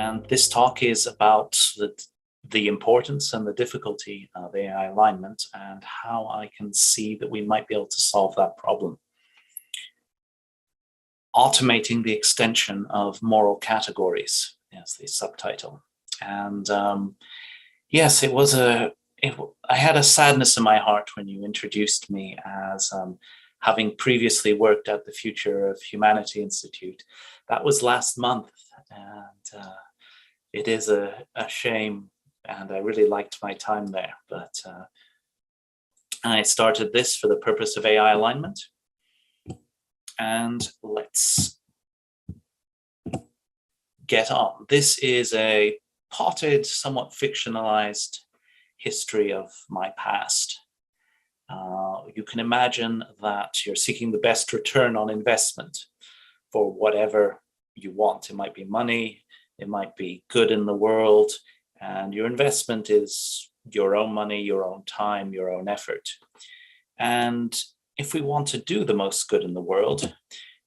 And this talk is about the importance and the difficulty of AI alignment and how I can see that we might be able to solve that problem. Automating the extension of moral categories is the subtitle. And yes, I had a sadness in my heart when you introduced me as having previously worked at the Future of Humanity Institute. That was last month, and it is a shame, and I really liked my time there. But I started this for the purpose of AI alignment. And let's get on. This is a potted, somewhat fictionalized history of my past. You can imagine that you're seeking the best return on investment for whatever you want. It might be money, it might be good in the world, and your investment is your own money, your own time, your own effort. And if we want to do the most good in the world,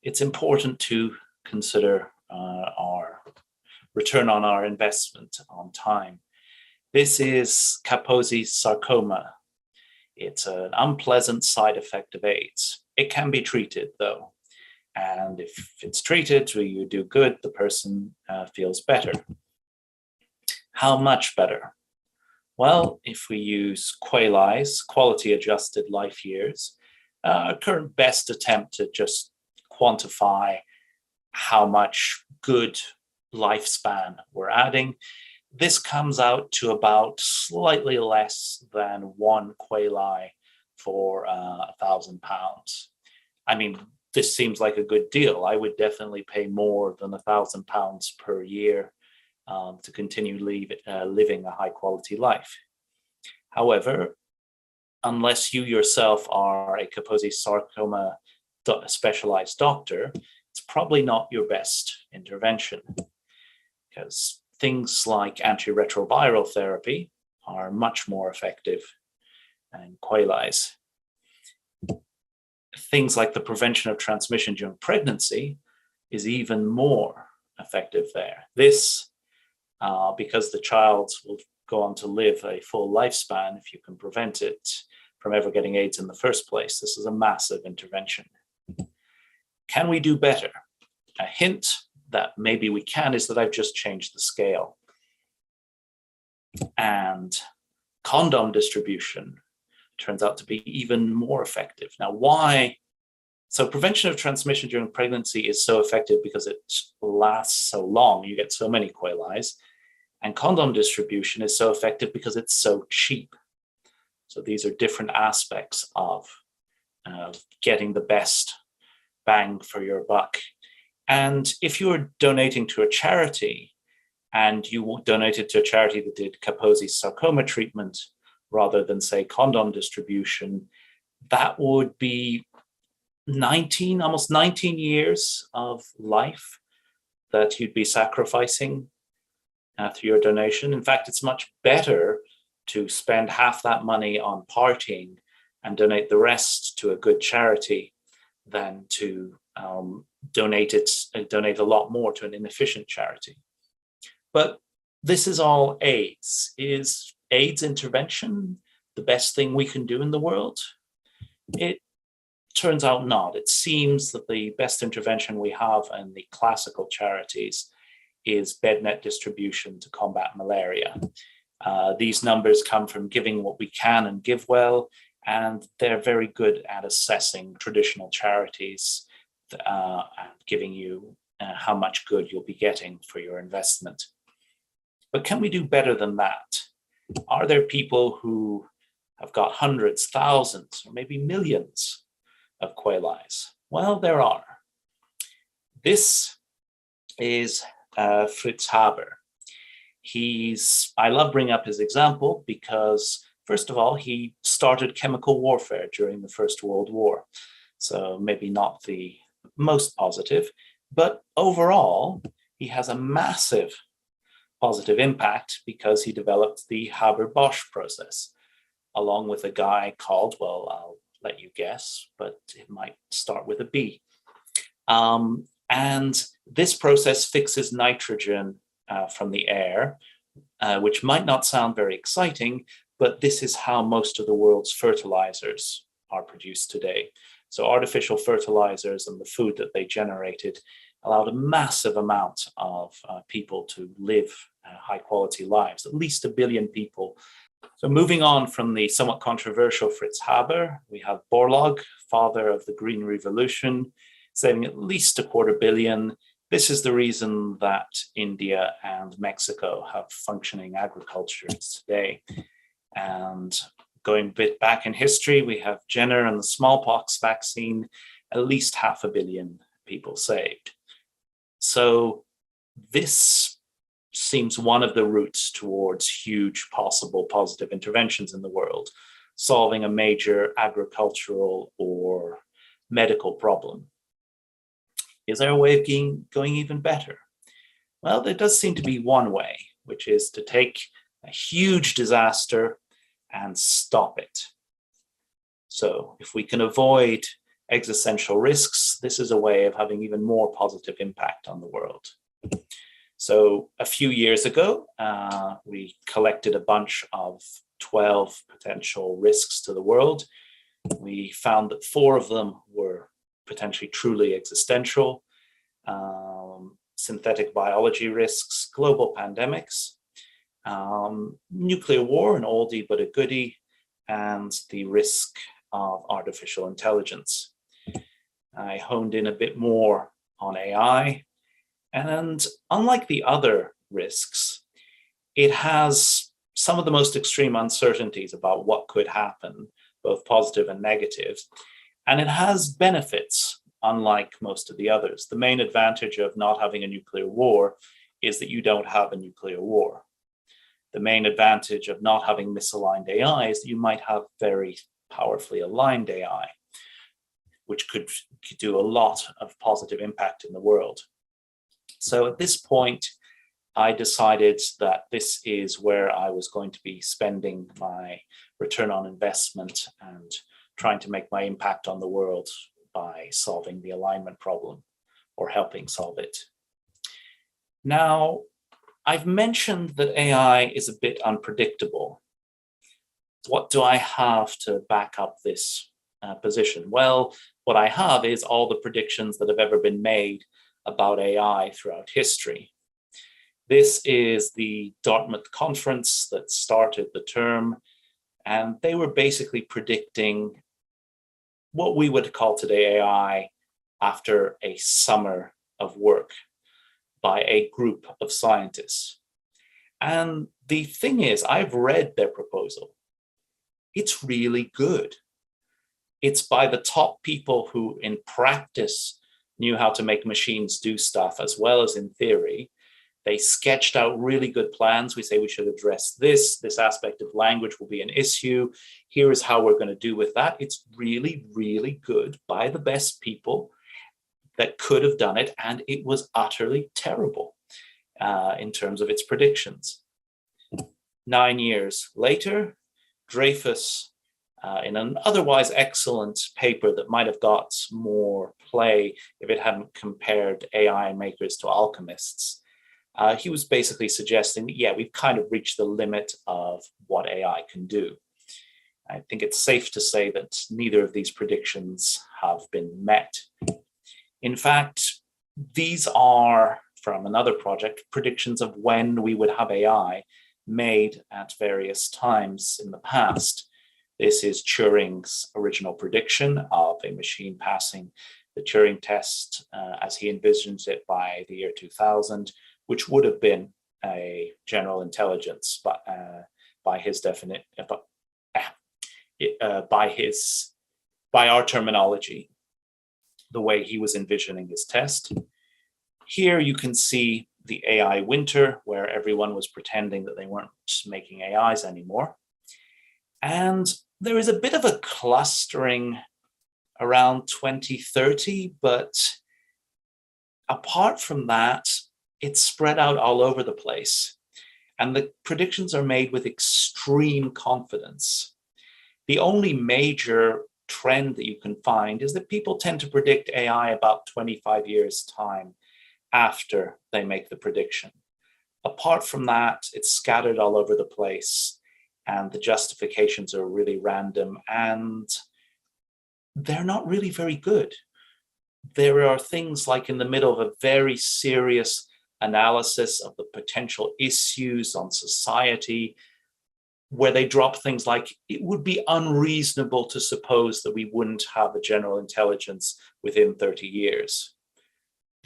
it's important to consider our return on our investment on time. This is Kaposi's sarcoma. It's an unpleasant side effect of AIDS. It can be treated, though. And if it's treated, you do good, the person feels better. How much better? Well, if we use QALYs, quality-adjusted life years, our current best attempt to just quantify how much good lifespan we're adding, this comes out to about slightly less than 1 QALY for £1,000. I mean, this seems like a good deal. I would definitely pay more than £1,000 per year to continue living a high quality life. However, unless you yourself are a Kaposi sarcoma specialized doctor, it's probably not your best intervention, because things like antiretroviral therapy are much more effective than QALYs. Things like the prevention of transmission during pregnancy is even more effective there. This, because the child will go on to live a full lifespan if you can prevent it from ever getting AIDS in the first place. This is a massive intervention. Can we do better? A hint that maybe we can is that I've just changed the scale. And condom distribution turns out to be even more effective. Now, why? So prevention of transmission during pregnancy is so effective because it lasts so long. You get so many QALYs. And condom distribution is so effective because it's so cheap. So these are different aspects of getting the best bang for your buck. And if you're donating to a charity and you donated to a charity that did Kaposi's sarcoma treatment rather than, say, condom distribution, that would be almost 19 years of life that you'd be sacrificing through your donation. In fact, it's much better to spend half that money on partying and donate the rest to a good charity than to donate a lot more to an inefficient charity. But this is all AIDS. Is AIDS intervention the best thing we can do in the world? It turns out not. It seems that the best intervention we have in the classical charities is bed net distribution to combat malaria. These numbers come from giving what we can and give well, and they're very good at assessing traditional charities and giving you how much good you'll be getting for your investment. But can we do better than that? Are there people who have got hundreds, thousands, or maybe millions of QALYs? Well, there are. This is Fritz Haber. I love bringing up his example because, first of all, he started chemical warfare during the First World War. So maybe not the most positive, but overall, he has a massive positive impact because he developed the Haber-Bosch process, along with a guy called, well, I'll let you guess, but it might start with a B. And this process fixes nitrogen from the air, which might not sound very exciting, but this is how most of the world's fertilizers are produced today. So artificial fertilizers and the food that they generated allowed a massive amount of people to live high quality lives, at least 1 billion people. So moving on from the somewhat controversial Fritz Haber, we have Borlaug, father of the Green Revolution, saving at least 250 million. This is the reason that India and Mexico have functioning agricultures today. And going a bit back in history, we have Jenner and the smallpox vaccine, at least 500 million people saved. So this seems one of the routes towards huge possible positive interventions in the world, solving a major agricultural or medical problem. Is there a way of going even better? Well, there does seem to be one way, which is to take a huge disaster and stop it. So if we can avoid existential risks, this is a way of having even more positive impact on the world. So a few years ago, we collected a bunch of 12 potential risks to the world. We found that 4 of them were potentially truly existential: synthetic biology risks, global pandemics, nuclear war, an oldie but a goodie, and the risk of artificial intelligence. I honed in a bit more on AI, and unlike the other risks, it has some of the most extreme uncertainties about what could happen, both positive and negative, and it has benefits, unlike most of the others. The main advantage of not having a nuclear war is that you don't have a nuclear war. The main advantage of not having misaligned AI is that you might have very powerfully aligned AI, which could do a lot of positive impact in the world. So at this point, I decided that this is where I was going to be spending my return on investment and trying to make my impact on the world by solving the alignment problem or helping solve it. Now, I've mentioned that AI is a bit unpredictable. What do I have to back up this position? Well, what I have is all the predictions that have ever been made about AI throughout history. This is the Dartmouth conference that started the term, and they were basically predicting what we would call today AI after a summer of work by a group of scientists. And the thing is, I've read their proposal. It's really good. It's by the top people who in practice knew how to make machines do stuff as well as in theory. They sketched out really good plans. We say we should address this aspect of language will be an issue. Here is how we're going to do with that. It's really, really good by the best people that could have done it, and it was utterly terrible in terms of its predictions. 9 years later, Dreyfus, in an otherwise excellent paper that might have got more play if it hadn't compared AI makers to alchemists, he was basically suggesting that, yeah, we've kind of reached the limit of what AI can do. I think it's safe to say that neither of these predictions have been met. In fact, these are, from another project, predictions of when we would have AI made at various times in the past. This is Turing's original prediction of a machine passing the Turing test as he envisions it by the year 2000, which would have been a general intelligence, but by his definite, by our terminology, the way he was envisioning his test. Here you can see the AI winter, where everyone was pretending that they weren't making AIs anymore. And there is a bit of a clustering around 2030, but apart from that, it's spread out all over the place. And the predictions are made with extreme confidence. The only major trend that you can find is that people tend to predict AI about 25 years' time after they make the prediction. Apart from that, it's scattered all over the place, and the justifications are really random, and they're not really very good. There are things like in the middle of a very serious analysis of the potential issues on society, where they drop things like, it would be unreasonable to suppose that we wouldn't have a general intelligence within 30 years.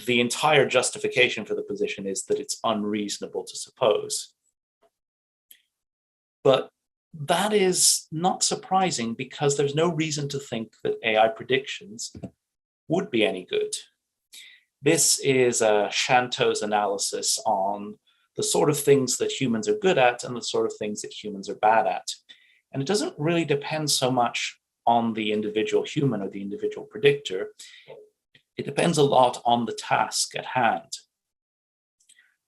The entire justification for the position is that it's unreasonable to suppose. But that is not surprising, because there's no reason to think that AI predictions would be any good. This is Shanto's analysis on the sort of things that humans are good at and the sort of things that humans are bad at. And it doesn't really depend so much on the individual human or the individual predictor. It depends a lot on the task at hand.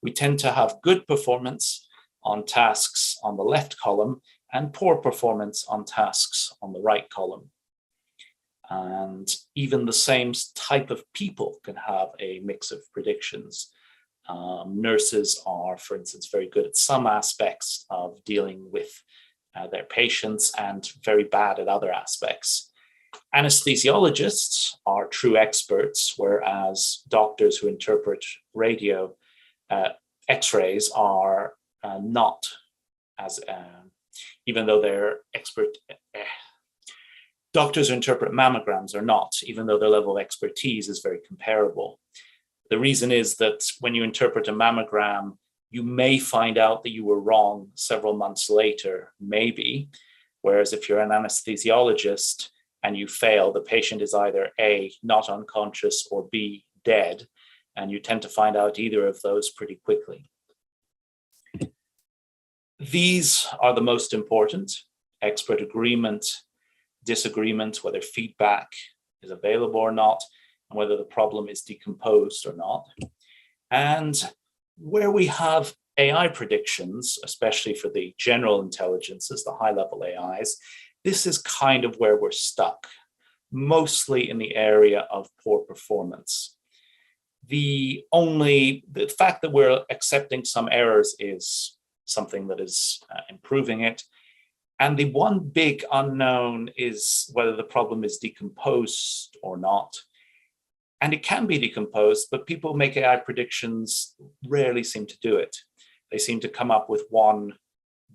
We tend to have good performance on tasks on the left column and poor performance on tasks on the right column. And even the same type of people can have a mix of predictions. Nurses are, for instance, very good at some aspects of dealing with their patients and very bad at other aspects. Anesthesiologists are true experts, whereas doctors who interpret radio X-rays are not as, even though they're expert. Doctors who interpret mammograms are not, even though their level of expertise is very comparable. The reason is that when you interpret a mammogram, you may find out that you were wrong several months later, maybe. Whereas if you're an anesthesiologist and you fail, the patient is either A, not unconscious, or B, dead. And you tend to find out either of those pretty quickly. These are the most important: expert agreement, disagreement, whether feedback is available or not, and whether the problem is decomposed or not. And where we have AI predictions, especially for the general intelligences, the high-level AIs, this is kind of where we're stuck, mostly in the area of poor performance. The fact that we're accepting some errors is something that is improving it. And the one big unknown is whether the problem is decomposed or not. And it can be decomposed, but people who make AI predictions rarely seem to do it. They seem to come up with one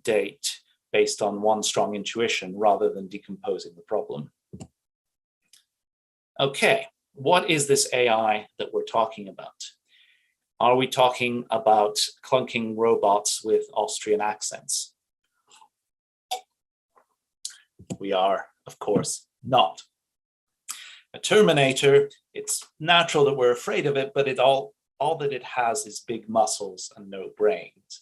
date based on one strong intuition rather than decomposing the problem. Okay, what is this AI that we're talking about? Are we talking about clunking robots with Austrian accents? We are, of course, not. A Terminator, it's natural that we're afraid of it, but all that it has is big muscles and no brains.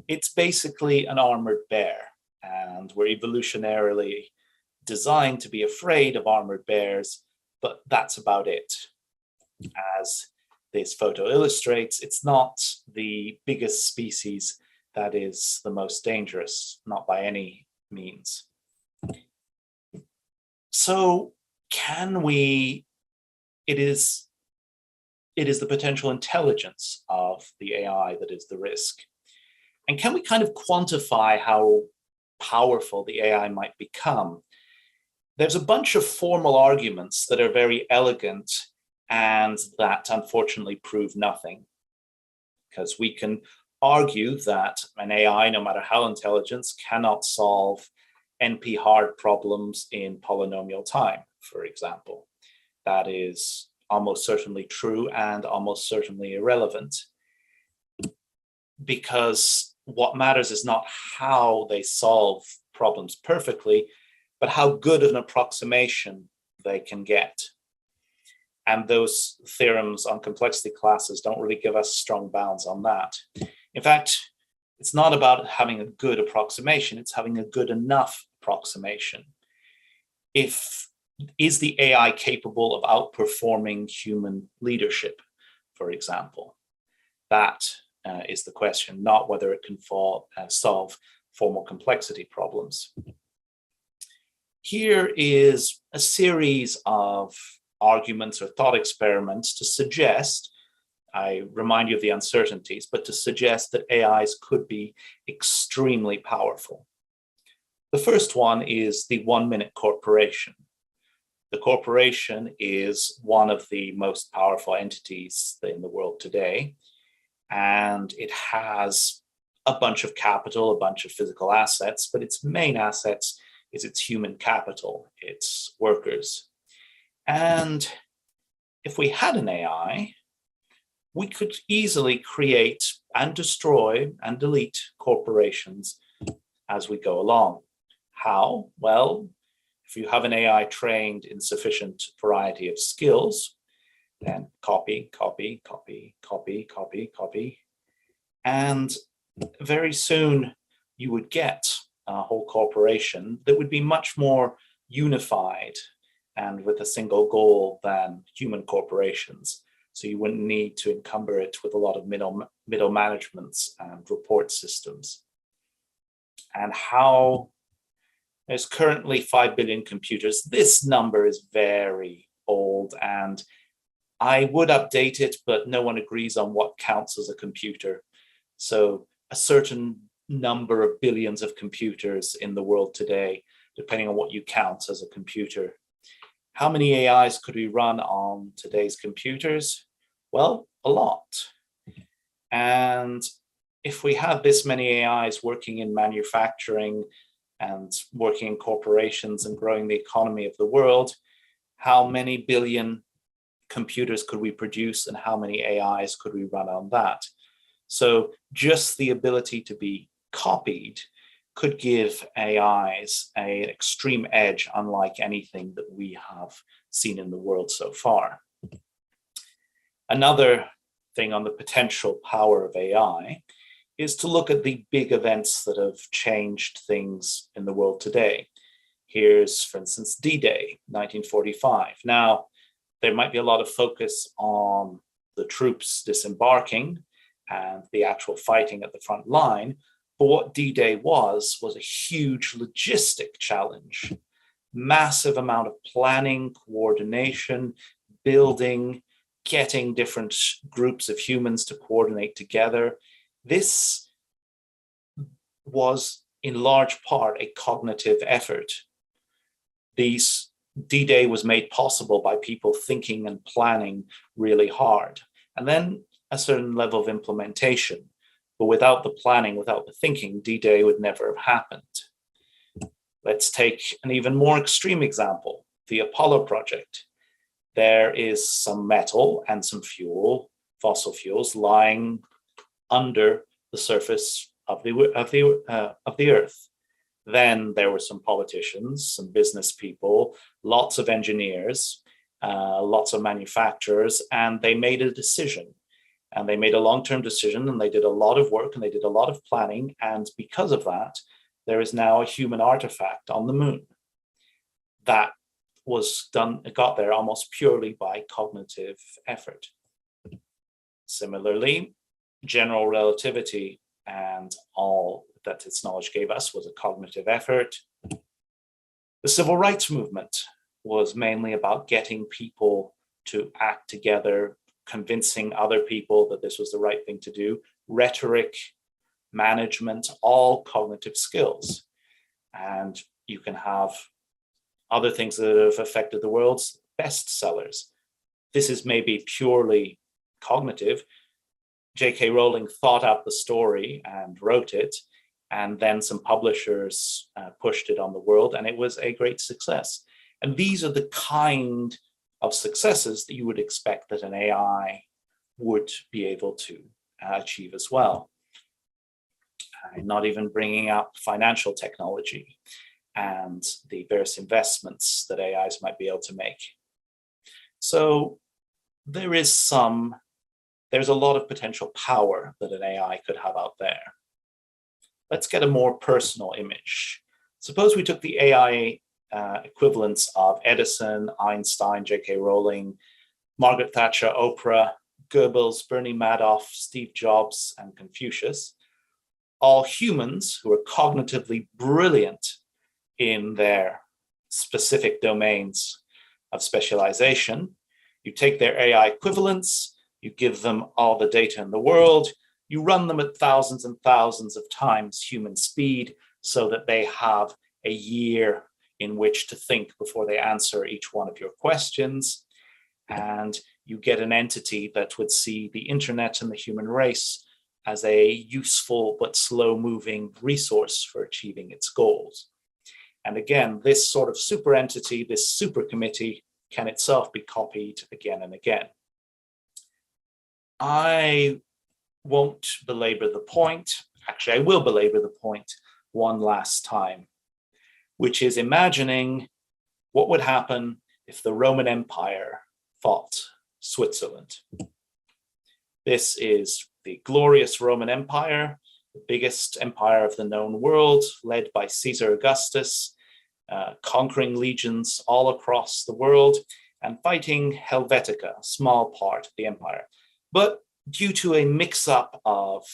It's basically an armored bear, and we're evolutionarily designed to be afraid of armored bears, but that's about it. As this photo illustrates, it's not the biggest species that is the most dangerous, not by any means. So it is the potential intelligence of the AI that is the risk. And can we kind of quantify how powerful the AI might become? There's a bunch of formal arguments that are very elegant and that unfortunately prove nothing. Because we can argue that an AI, no matter how intelligent, cannot solve NP-hard problems in polynomial time, for example. That is almost certainly true and almost certainly irrelevant, because what matters is not how they solve problems perfectly, but how good an approximation they can get. And those theorems on complexity classes don't really give us strong bounds on that. In fact, it's not about having a good approximation, it's having a good enough approximation. Is the AI capable of outperforming human leadership, for example? That is the question, not whether it can solve formal complexity problems. Here is a series of arguments or thought experiments to suggest I remind you of the uncertainties, but to suggest that AIs could be extremely powerful. The first one is the 1-minute corporation. The corporation is one of the most powerful entities in the world today, and it has a bunch of capital, a bunch of physical assets, but its main assets is its human capital, its workers. And if we had an AI, we could easily create and destroy and delete corporations as we go along. How? Well, if you have an AI trained in sufficient variety of skills, then copy, copy, copy, copy, copy, copy. And very soon you would get a whole corporation that would be much more unified and with a single goal than human corporations. So you wouldn't need to encumber it with a lot of middle managements and report systems. And how there's currently 5 billion computers. This number is very old, and I would update it, but no one agrees on what counts as a computer. So a certain number of billions of computers in the world today, depending on what you count as a computer. How many AIs could we run on today's computers? Well, a lot. And if we have this many AIs working in manufacturing and working in corporations and growing the economy of the world, how many billion computers could we produce and how many AIs could we run on that? So just the ability to be copied could give AIs an extreme edge, unlike anything that we have seen in the world so far. Another thing on the potential power of AI is to look at the big events that have changed things in the world today. Here's, for instance, D-Day, 1945. Now, there might be a lot of focus on the troops disembarking and the actual fighting at the front line, but what D-Day was a huge logistic challenge. Massive amount of planning, coordination, building, getting different groups of humans to coordinate together. This was in large part a cognitive effort. D-Day was made possible by people thinking and planning really hard, and then a certain level of implementation. But without the planning, without the thinking, D-Day would never have happened. Let's take an even more extreme example, the Apollo project. There is some metal and some fuel, fossil fuels, lying under the surface of the Earth. Then there were some politicians, some business people, lots of engineers, lots of manufacturers, and they made a decision. And they made a long-term decision, and they did a lot of work, and they did a lot of planning. And because of that, there is now a human artifact on the moon that was done, it got there almost purely by cognitive effort. Similarly, general relativity and all that its knowledge gave us was a cognitive effort. The civil rights movement was mainly about getting people to act together, convincing other people that this was the right thing to do. Rhetoric, management, all cognitive skills. And you can have other things that have affected the world's bestsellers. This is maybe purely cognitive. J.K. Rowling thought out the story and wrote it, and then some publishers pushed it on the world, and it was a great success. And these are the kind of successes that you would expect that an AI would be able to achieve as well. Not even bringing up financial technology and the various investments that AIs might be able to make. So there's a lot of potential power that an AI could have out there. Let's get a more personal image. Suppose we took the AI equivalents of Edison, Einstein, J.K. Rowling, Margaret Thatcher, Oprah, Goebbels, Bernie Madoff, Steve Jobs, and Confucius, all humans who are cognitively brilliant in their specific domains of specialization. You take their AI equivalents, You give them all the data in the world, you run them at thousands and thousands of times human speed so that they have a year in which to think before they answer each one of your questions. And you get an entity that would see the internet and the human race as a useful but slow-moving resource for achieving its goals. And again, this sort of super entity, this super committee, can itself be copied again and again. I won't belabor the point. Actually, I will belabor the point one last time, which is imagining what would happen if the Roman Empire fought Switzerland. This is the glorious Roman Empire, the biggest empire of the known world, led by Caesar Augustus, conquering legions all across the world and fighting Helvetica, a small part of the empire. But due to a mix-up of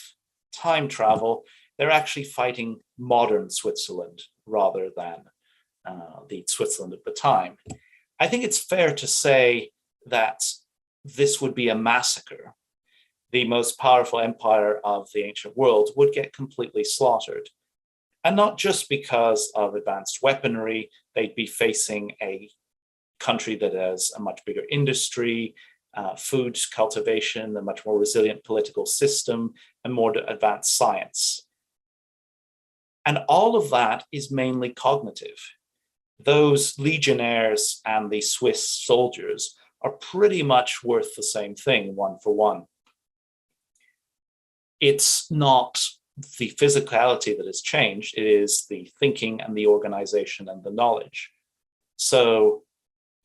time travel, they're actually fighting modern Switzerland rather than the Switzerland of the time. I think it's fair to say that this would be a massacre. The most powerful empire of the ancient world would get completely slaughtered. And not just because of advanced weaponry, they'd be facing a country that has a much bigger industry, food cultivation, a much more resilient political system, and more advanced science. And all of that is mainly cognitive. Those legionnaires and the Swiss soldiers are pretty much worth the same thing, one for one. It's not the physicality that has changed, it is the thinking and the organization and the knowledge. So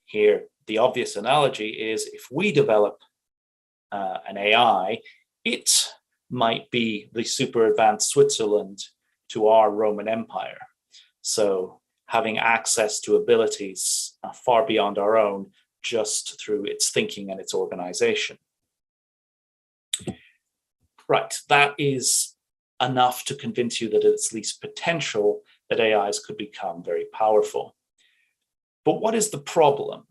here, the obvious analogy is if we develop an AI, it might be the super advanced Switzerland to our Roman Empire. So having access to abilities far beyond our own just through its thinking and its organization. Right, that is enough to convince you that it's at least potential that AIs could become very powerful. But what is the problem?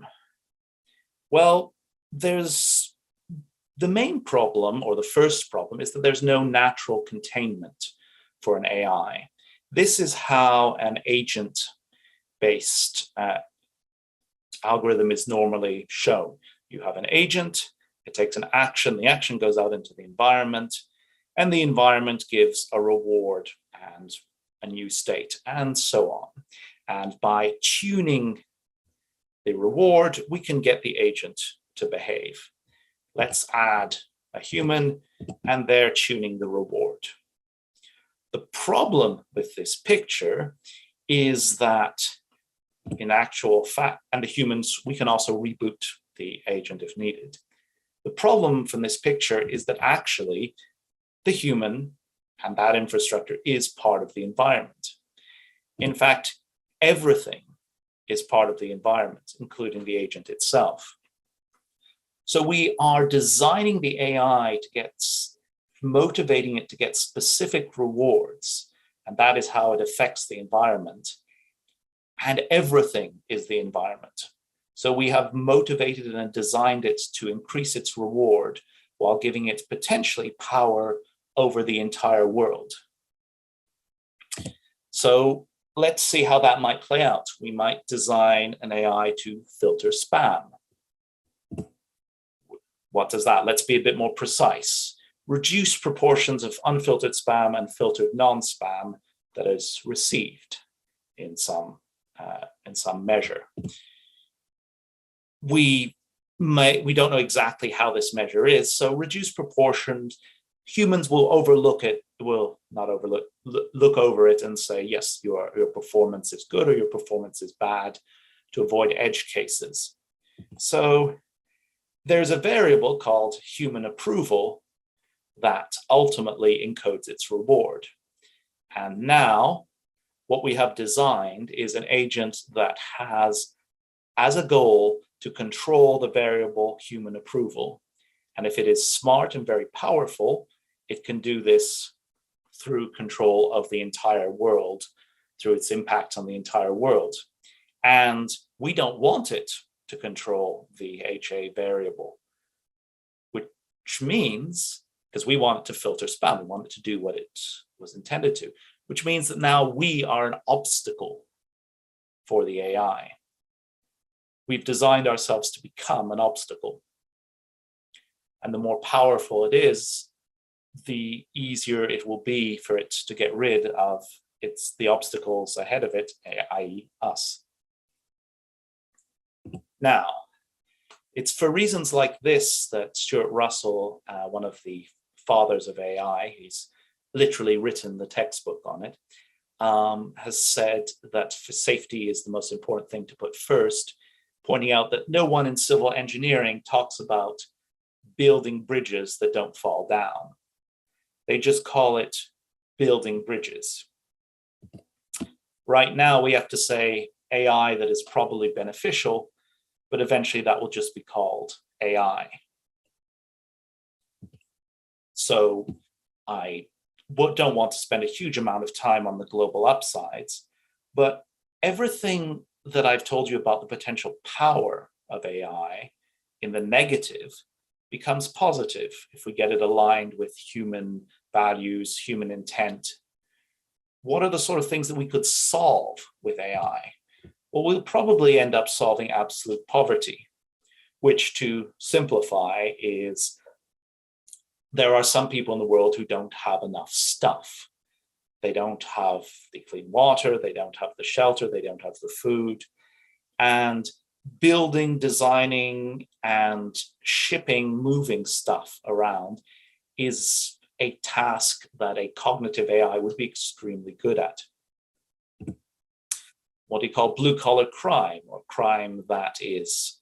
Well, there's the main problem, or the first problem, is that there's no natural containment for an AI. This is how an agent-based algorithm is normally shown. You have an agent, it takes an action, the action goes out into the environment, and the environment gives a reward and a new state, and so on. And by tuning the reward, we can get the agent to behave. Let's add a human, and they're tuning the reward. The problem with this picture is that in actual fact, and the humans, we can also reboot the agent if needed. The problem from this picture is that actually the human and that infrastructure is part of the environment. In fact, everything is part of the environment, including the agent itself. So we are designing the AI to get, motivating it to get specific rewards, and that is how it affects the environment. And everything is the environment. So we have motivated and designed it to increase its reward while giving it potentially power over the entire world. So let's see how that might play out. We might design an AI to filter spam. What does that? Let's be a bit more precise. Reduce proportions of unfiltered spam and filtered non-spam that is received in some measure. We don't know exactly how this measure is, so reduce proportions. Humans will overlook it, will not overlook, look over it and say, yes, your performance is good or your performance is bad, to avoid edge cases. So there's a variable called human approval that ultimately encodes its reward. And now what we have designed is an agent that has as a goal to control the variable human approval. And if it is smart and very powerful, it can do this through control of the entire world, through its impact on the entire world. And we don't want it to control the HA variable. which means, because we want it to filter spam, we want it to do what it was intended to, which means that now we are an obstacle for the AI. We've designed ourselves to become an obstacle. And the more powerful it is, the easier it will be for it to get rid of the obstacles ahead of it, i.e. us. Now, it's for reasons like this that Stuart Russell, one of the fathers of AI, he's literally written the textbook on it, has said that for safety is the most important thing to put first, pointing out that no one in civil engineering talks about building bridges that don't fall down. They just call it building bridges. Right now, we have to say AI that is probably beneficial, but eventually that will just be called AI. So I don't want to spend a huge amount of time on the global upsides, but everything that I've told you about the potential power of AI in the negative becomes positive if we get it aligned with human values, human intent. What are the sort of things that we could solve with AI? Well, we'll probably end up solving absolute poverty, which, to simplify, is there are some people in the world who don't have enough stuff. They don't have the clean water, they don't have the shelter, they don't have the food. And building, designing, and shipping, moving stuff around is a task that a cognitive AI would be extremely good at. What do you call blue-collar crime, or crime that is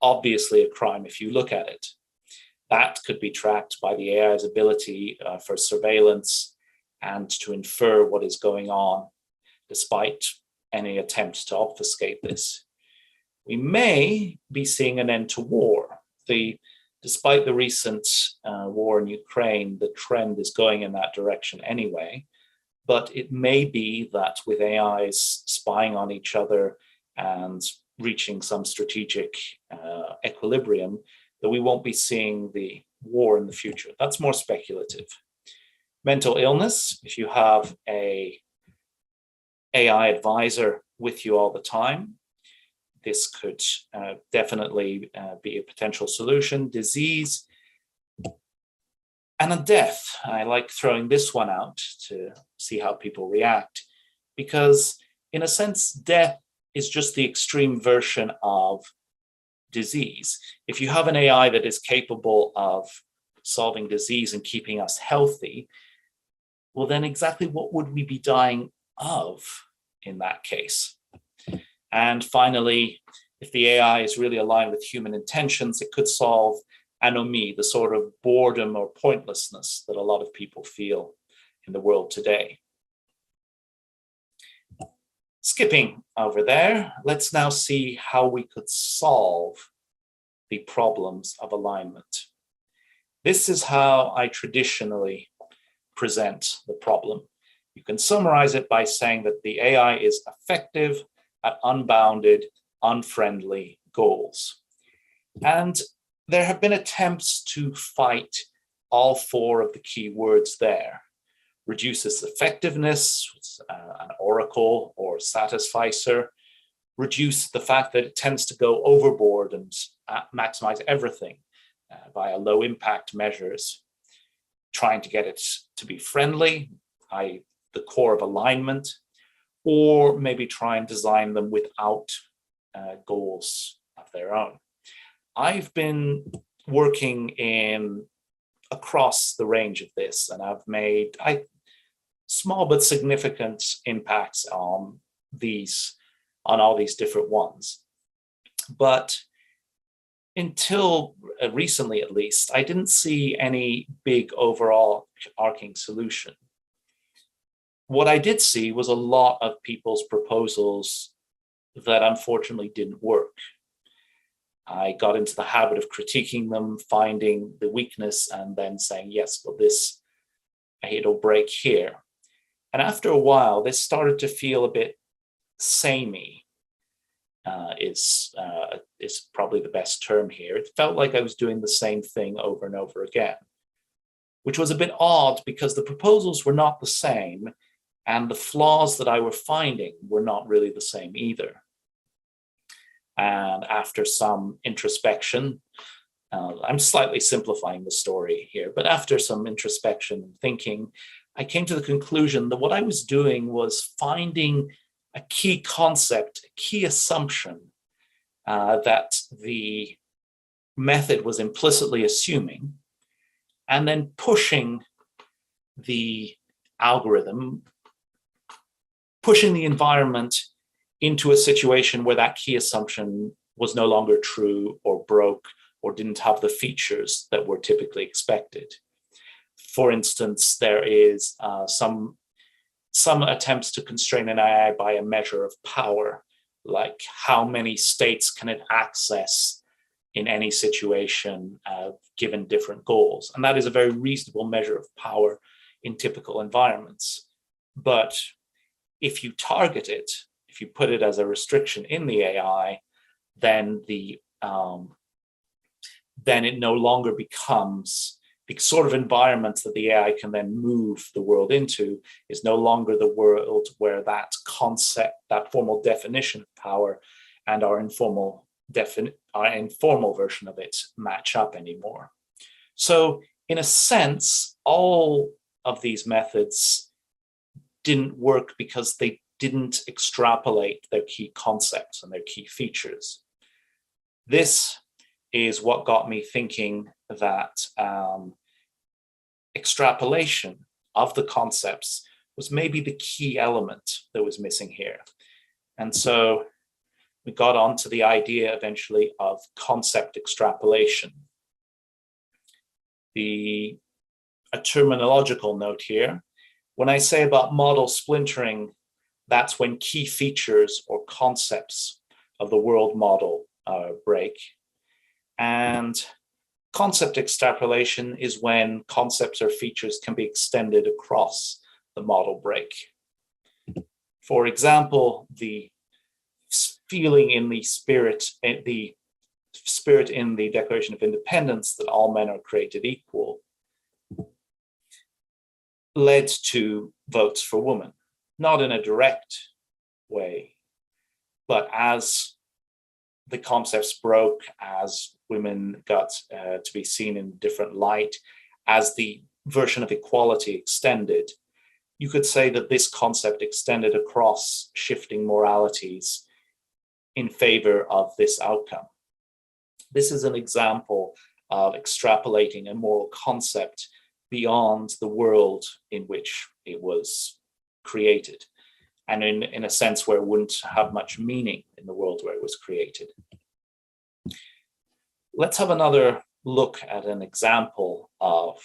obviously a crime if you look at it? That could be tracked by the AI's ability for surveillance and to infer what is going on, despite any attempt to obfuscate this. We may be seeing an end to war. Despite the recent war in Ukraine, the trend is going in that direction anyway. But it may be that with AIs spying on each other and reaching some strategic equilibrium, that we won't be seeing the war in the future. That's more speculative. Mental illness, if you have an AI advisor with you all the time, this could definitely be a potential solution. Disease and a death. I like throwing this one out to see how people react, because in a sense, death is just the extreme version of disease. If you have an AI that is capable of solving disease and keeping us healthy, well, then exactly what would we be dying of in that case? And finally, if the AI is really aligned with human intentions, it could solve anomie, the sort of boredom or pointlessness that a lot of people feel in the world today. Skipping over there, let's now see how we could solve the problems of alignment. This is how I traditionally present the problem. You can summarize it by saying that the AI is effective at unbounded, unfriendly goals. And there have been attempts to fight all four of the key words there. Reduces effectiveness, an oracle or satisficer. Reduce the fact that it tends to go overboard and maximize everything via low impact measures. Trying to get it to be friendly, i.e. the core of alignment, or maybe try and design them without goals of their own. I've been working across the range of this, and I've made small but significant impacts on all these different ones. But until recently, at least, I didn't see any big overall arcing solution. What I did see was a lot of people's proposals that unfortunately didn't work. I got into the habit of critiquing them, finding the weakness, and then saying, yes, well, it'll break here. And after a while, this started to feel a bit samey. is probably the best term here. It felt like I was doing the same thing over and over again, which was a bit odd because the proposals were not the same and the flaws that I were finding were not really the same either. And after some introspection, I'm slightly simplifying the story here, but after some introspection and thinking, I came to the conclusion that what I was doing was finding a key concept, a key assumption that the method was implicitly assuming, and then pushing the algorithm, pushing the environment into a situation where that key assumption was no longer true or broke or didn't have the features that were typically expected. For instance, there is some attempts to constrain an AI by a measure of power, like how many states can it access in any situation given different goals. And that is a very reasonable measure of power in typical environments. But if you target it, if you put it as a restriction in the AI, then then it no longer becomes the sort of environment that the AI can then move the world into is no longer the world where that concept, that formal definition of power and our informal version of it match up anymore. So in a sense, all of these methods didn't work because they didn't extrapolate their key concepts and their key features. This is what got me thinking that extrapolation of the concepts was maybe the key element that was missing here. And so we got onto the idea eventually of concept extrapolation. A terminological note here, when I say about model splintering, that's when key features or concepts of the world model break. And concept extrapolation is when concepts or features can be extended across the model break. For example, the feeling in the spirit in the Declaration of Independence that all men are created equal led to votes for women, not in a direct way, but as the concepts broke, as women got to be seen in different light, as the version of equality extended, you could say that this concept extended across shifting moralities in favor of this outcome. This is an example of extrapolating a moral concept beyond the world in which it was created, and in a sense where it wouldn't have much meaning in the world where it was created. Let's have another look at an example of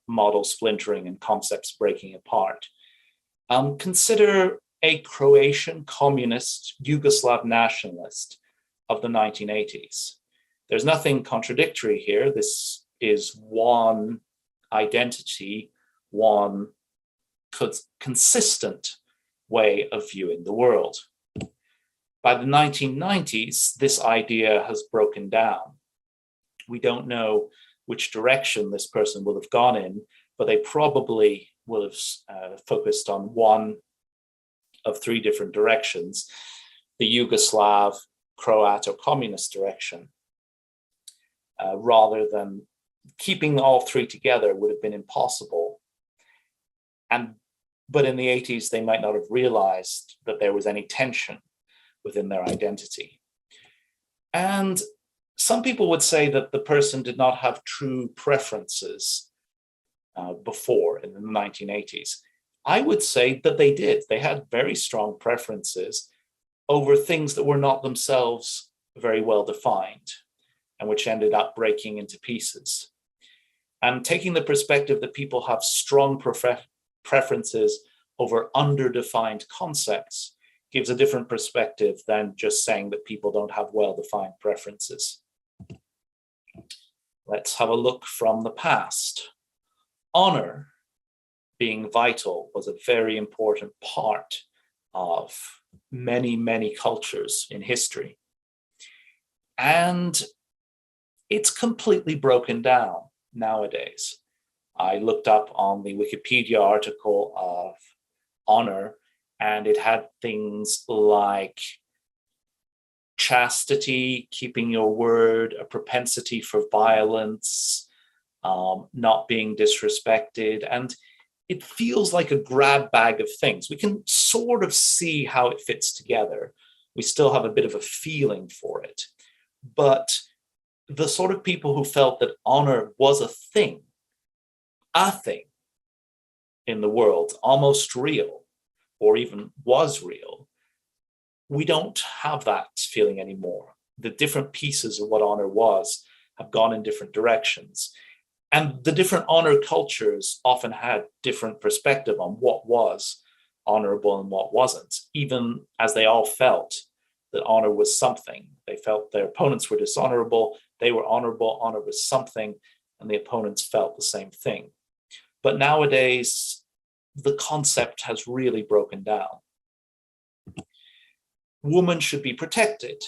model splintering and concepts breaking apart. Consider a Croatian communist Yugoslav nationalist of the 1980s. There's nothing contradictory here. This is one identity, one consistent way of viewing the world. By the 1990s, this idea has broken down. We don't know which direction this person will have gone in, but they probably will have focused on one of three different directions: the Yugoslav, Croat, or communist direction. Rather than keeping all three together would have been impossible. But in the 80s, they might not have realized that there was any tension within their identity. And some people would say that the person did not have true preferences before in the 1980s. I would say that they did. They had very strong preferences over things that were not themselves very well defined and which ended up breaking into pieces. And taking the perspective that people have strong preferences over underdefined concepts gives a different perspective than just saying that people don't have well-defined preferences. Let's have a look from the past. Honor, being vital, was a very important part of many, many cultures in history. And it's completely broken down nowadays. I looked up on the Wikipedia article of honor, and it had things like chastity, keeping your word, a propensity for violence, not being disrespected. And it feels like a grab bag of things. We can sort of see how it fits together. We still have a bit of a feeling for it. But the sort of people who felt that honor was a thing in the world, almost real, or even was real, we don't have that feeling anymore. The different pieces of what honor was have gone in different directions. And the different honor cultures often had different perspective on what was honorable and what wasn't, even as they all felt that honor was something. They felt their opponents were dishonorable, they were honorable, honor was something, and the opponents felt the same thing. But nowadays, the concept has really broken down. Women should be protected.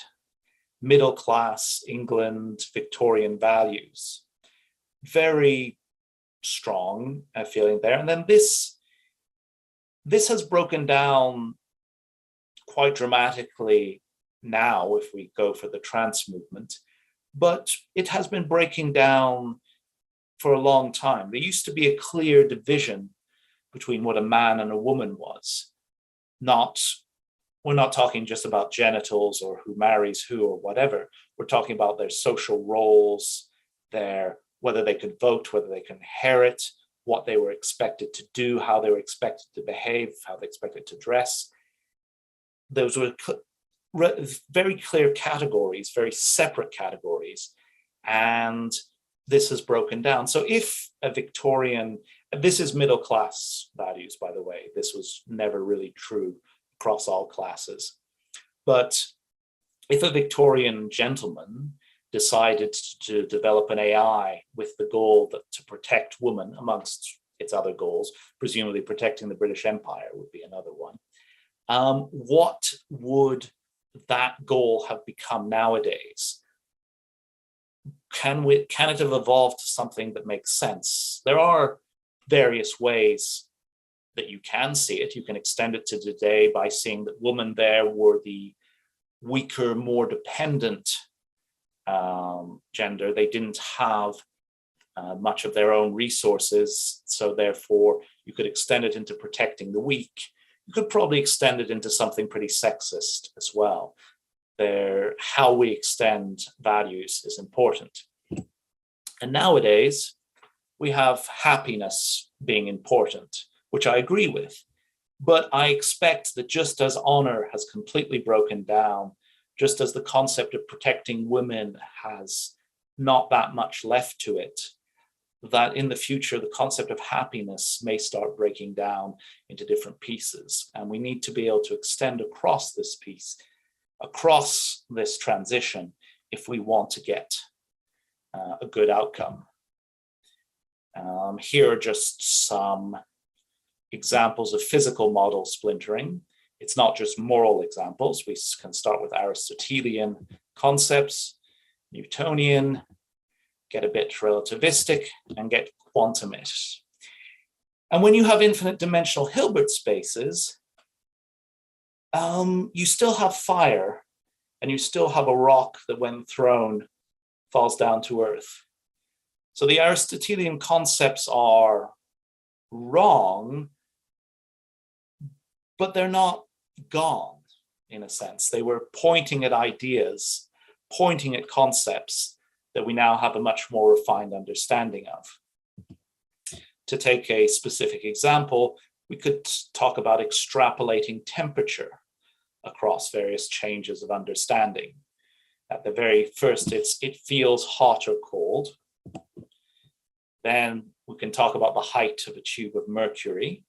Middle class England, Victorian values. Very strong feeling there. And then this has broken down quite dramatically now if we go for the trans movement, but it has been breaking down for a long time. There used to be a clear division between what a man and a woman was. We're not talking just about genitals or who marries who or whatever. We're talking about their social roles, whether they could vote, whether they can inherit, what they were expected to do, how they were expected to behave, how they expected to dress. Those were very clear categories, very separate categories. And this has broken down. So if a Victorian, this is middle class values, by the way, this was never really true across all classes. But if a Victorian gentleman decided to develop an AI with the goal to protect women amongst its other goals, presumably protecting the British Empire would be another one, what would that goal have become nowadays? Can it have evolved to something that makes sense? There are various ways that you can see it. You can extend it to today by seeing that women there were the weaker, more dependent gender. They didn't have much of their own resources, so therefore you could extend it into protecting the weak. You could probably extend it into something pretty sexist as well. How we extend values is important. And nowadays, we have happiness being important, which I agree with. But I expect that just as honor has completely broken down, just as the concept of protecting women has not that much left to it, that in the future, the concept of happiness may start breaking down into different pieces. And we need to be able to extend across this piece, across this transition, if we want to get a good outcome. Here are just some examples of physical model splintering. It's not just moral examples. We can start with Aristotelian concepts, Newtonian, get a bit relativistic, and get quantumist. And when you have infinite dimensional Hilbert spaces, you still have fire, and you still have a rock that when thrown falls down to earth. So the Aristotelian concepts are wrong, but they're not gone, in a sense. They were pointing at ideas, pointing at concepts that we now have a much more refined understanding of. To take a specific example, we could talk about extrapolating temperature across various changes of understanding. At the very first, it feels hot or cold. Then we can talk about the height of a tube of mercury.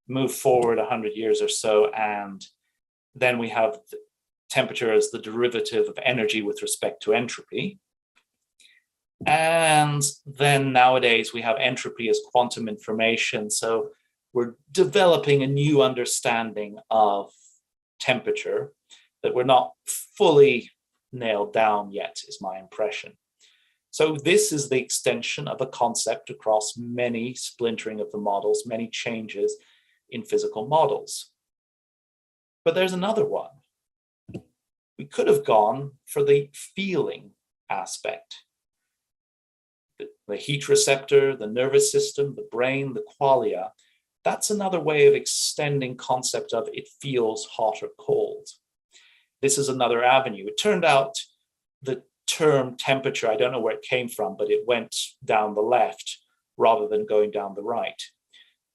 Move forward 100 years or so, and then we have temperature as the derivative of energy with respect to entropy. And then nowadays we have entropy as quantum information. So we're developing a new understanding of temperature that we're not fully nailed down yet, is my impression. So this is the extension of a concept across many splintering of the models, many changes in physical models. But there's another one. We could have gone for the feeling aspect. The heat receptor, the nervous system, the brain, the qualia, that's another way of extending concept of it feels hot or cold. This is another avenue. It turned out the term temperature, I don't know where it came from, but it went down the left rather than going down the right.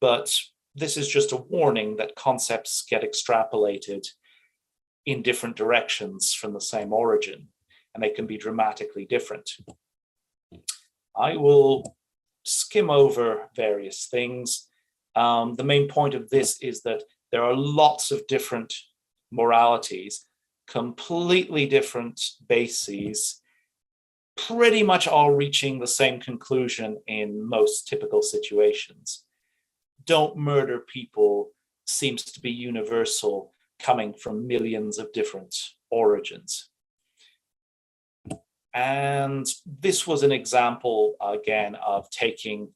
But this is just a warning that concepts get extrapolated in different directions from the same origin, and they can be dramatically different. I will skim over various things. The main point of this is that there are lots of different moralities, completely different bases, pretty much all reaching the same conclusion in most typical situations. Don't murder people seems to be universal, coming from millions of different origins. And this was an example, again, of taking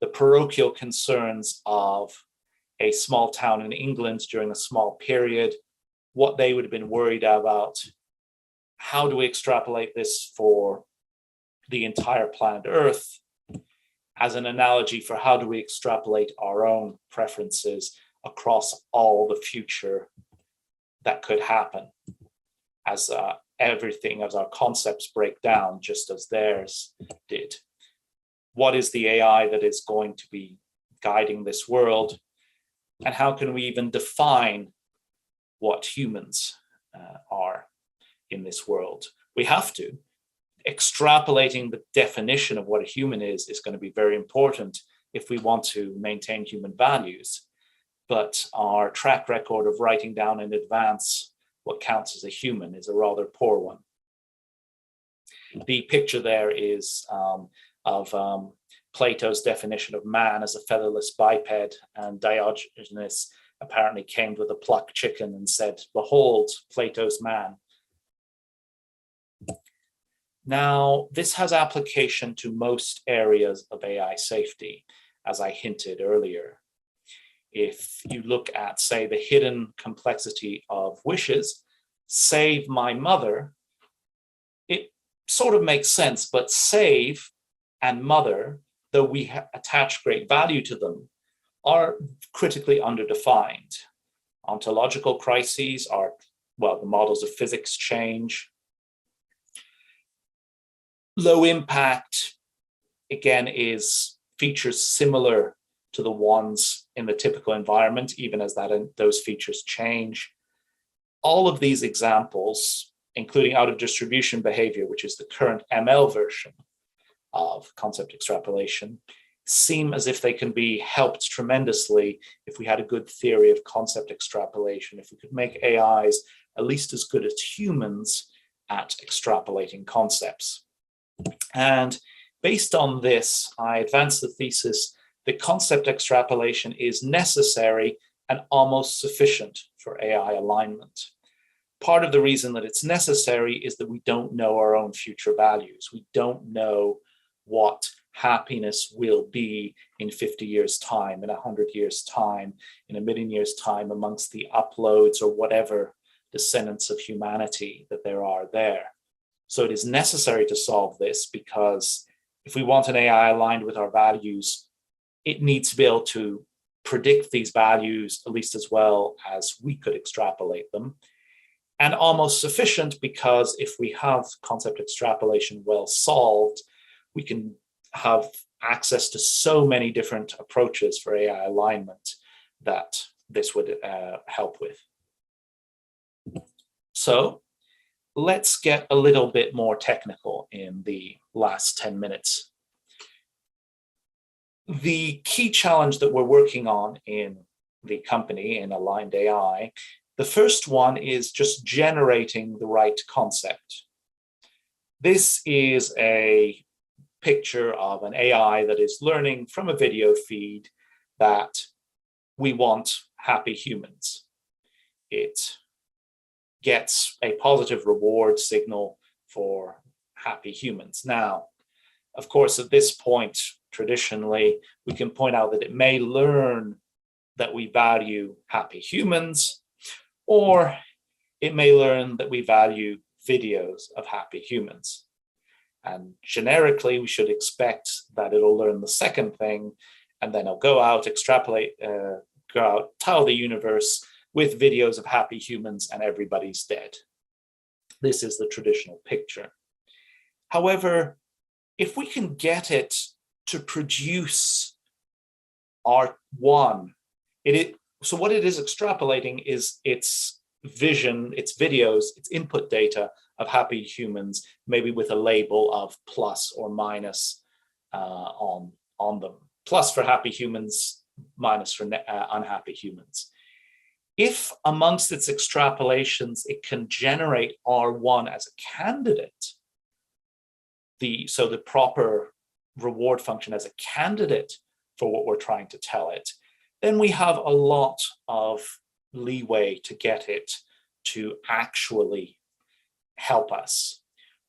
the parochial concerns of a small town in England during a small period, what they would have been worried about. How do we extrapolate this for the entire planet Earth as an analogy for how do we extrapolate our own preferences across all the future that could happen as everything, as our concepts break down, just as theirs did. What is the AI that is going to be guiding this world? And how can we even define what humans are in this world? We have to. Extrapolating the definition of what a human is going to be very important if we want to maintain human values. But our track record of writing down in advance what counts as a human is a rather poor one. The picture there is of Plato's definition of man as a featherless biped, and Diogenes apparently came with a plucked chicken and said, "Behold, Plato's man." Now, this has application to most areas of AI safety, as I hinted earlier. If you look at, say, the hidden complexity of wishes, save my mother, it sort of makes sense, but save and mother, though we attach great value to them, are critically underdefined. Ontological crises are, well, the models of physics change. Low impact, again, is features similar to the ones in the typical environment, even as those features change. All of these examples, including out of distribution behavior, which is the current ML version of concept extrapolation, seem as if they can be helped tremendously if we had a good theory of concept extrapolation, if we could make AIs at least as good as humans at extrapolating concepts. And based on this, I advanced the thesis that concept extrapolation is necessary and almost sufficient for AI alignment. Part of the reason that it's necessary is that we don't know our own future values. We don't know what happiness will be in 50 years' time, in 100 years' time, in 1,000,000 years' time, amongst the uploads or whatever descendants of humanity that there are there. So it is necessary to solve this, because if we want an AI aligned with our values, it needs to be able to predict these values at least as well as we could extrapolate them. And almost sufficient, because if we have concept extrapolation well solved, we can have access to so many different approaches for AI alignment that this would help with. So let's get a little bit more technical in the last 10 minutes. The key challenge that we're working on in the company in Aligned AI, the first one is just generating the right concept. This is a picture of an AI that is learning from a video feed that we want happy humans. It gets a positive reward signal for happy humans. Now, of course, at this point, traditionally, we can point out that it may learn that we value happy humans, or it may learn that we value videos of happy humans. And generically, we should expect that it'll learn the second thing, and then it'll go out, extrapolate, go out, tile the universe with videos of happy humans, and everybody's dead. This is the traditional picture. However, if we can get it to produce R1, so what it is extrapolating is its vision, its videos, its input data of happy humans, maybe with a label of plus or minus on them. Plus for happy humans, minus for unhappy humans. If amongst its extrapolations, it can generate R1 as a candidate, so the proper reward function as a candidate for what we're trying to tell it, then we have a lot of leeway to get it to actually help us.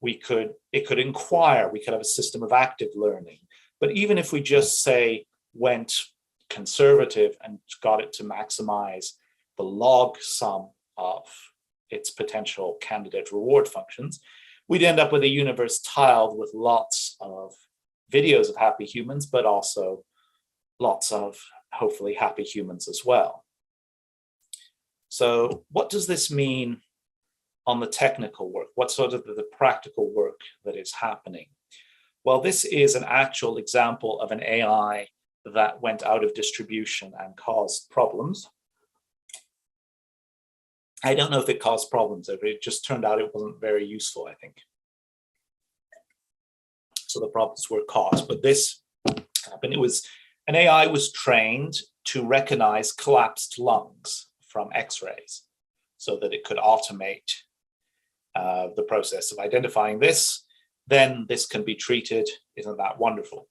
It could inquire, we could have a system of active learning. But even if we just say went conservative and got it to maximize the log sum of its potential candidate reward functions, we'd end up with a universe tiled with lots of videos of happy humans, but also lots of hopefully happy humans as well. So what does this mean on the technical work? What's sort of the practical work that is happening? Well, this is an actual example of an AI that went out of distribution and caused problems. I don't know if it caused problems, it just turned out it wasn't very useful, I think. So the problems were caused, but this happened. An AI was trained to recognize collapsed lungs from X-rays so that it could automate the process of identifying this. Then this can be treated. Isn't that wonderful?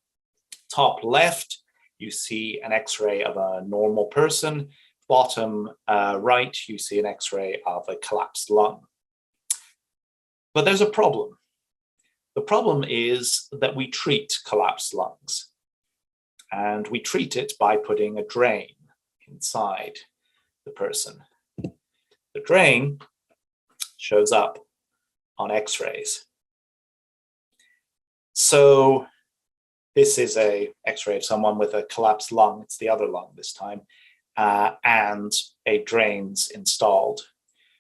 Top left, you see an X-ray of a normal person. Bottom right, you see an X-ray of a collapsed lung. But there's a problem. The problem is that we treat collapsed lungs. And we treat it by putting a drain inside the person. The drain shows up on X-rays. So this is a X-ray of someone with a collapsed lung. It's the other lung this time. And a drain's installed.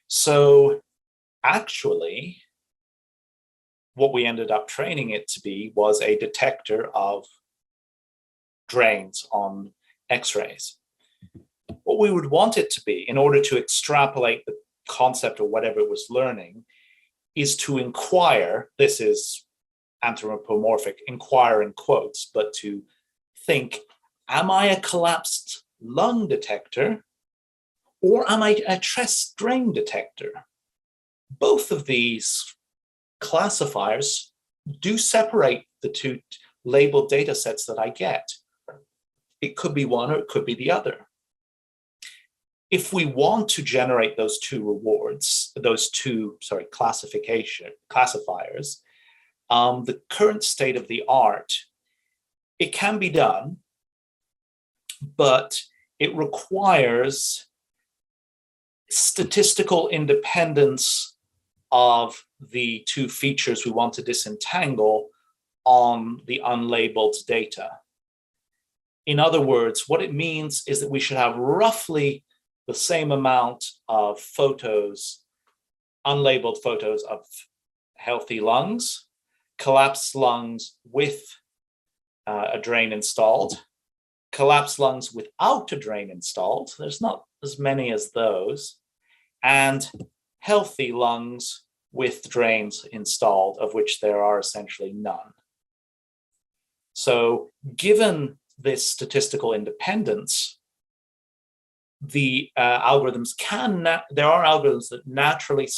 So actually, what we ended up training it to be was a detector of drains on X-rays. What we would want it to be, in order to extrapolate the concept or whatever it was learning, is to inquire. This is anthropomorphic, inquire in quotes, but to think, am I a collapsed lung detector, or am I a chest drain detector? Both of these classifiers do separate the two labeled data sets that I get. It could be one or it could be the other. If we want to generate those two rewards, classifiers, the current state of the art, it can be done, but it requires statistical independence of the two features we want to disentangle on the unlabeled data. In other words, what it means is that we should have roughly the same amount of photos, unlabeled photos of healthy lungs, collapsed lungs with a drain installed, collapsed lungs without a drain installed. There's not as many as those, and healthy lungs with drains installed, of which there are essentially none. So given this statistical independence, the algorithms there are algorithms that naturally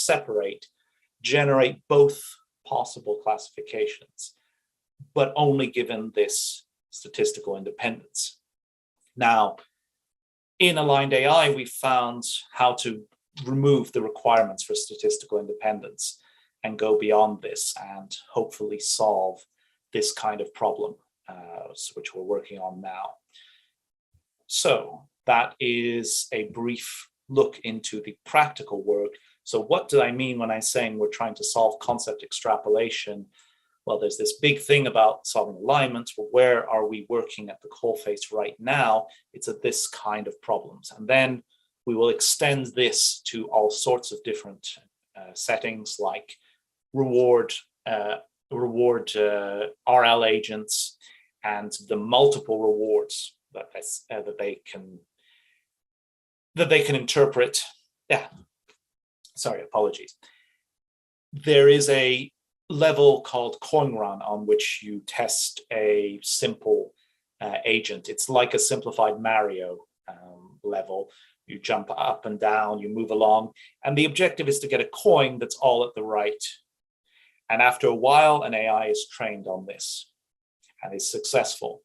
generate both possible classifications, but only given this statistical independence. Now, in aligned AI, we found how to remove the requirements for statistical independence. and go beyond this and hopefully solve this kind of problem, which we're working on now. So that is a brief look into the practical work. So what do I mean when I'm saying we're trying to solve concept extrapolation? Well, there's this big thing about solving alignments. Well, where are we working at the coalface right now? It's at this kind of problems. And then we will extend this to all sorts of different settings, like reward RL agents and the multiple rewards that they can interpret. Yeah, sorry, apologies. There is a level called coin run on which you test a simple agent. It's like a simplified Mario level. You jump up and down, you move along, and the objective is to get a coin that's all at the right. And after a while, an AI is trained on this and is successful.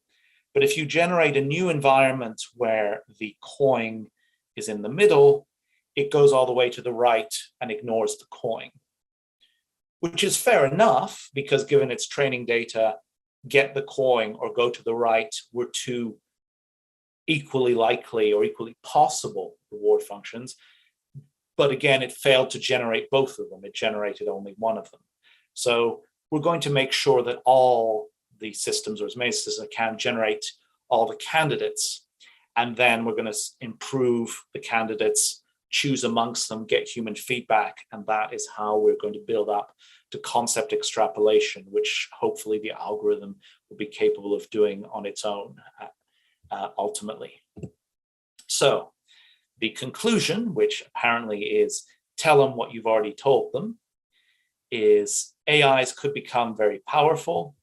But if you generate a new environment where the coin is in the middle, it goes all the way to the right and ignores the coin, which is fair enough, because given its training data, get the coin or go to the right were two equally likely or equally possible reward functions. But again, it failed to generate both of them. It generated only one of them. So we're going to make sure that all the systems, or as many systems as can, generate all the candidates. And then we're going to improve the candidates, choose amongst them, get human feedback. And that is how we're going to build up to concept extrapolation, which hopefully the algorithm will be capable of doing on its own ultimately. So the conclusion, which apparently is tell them what you've already told them, is AIs could become very powerful.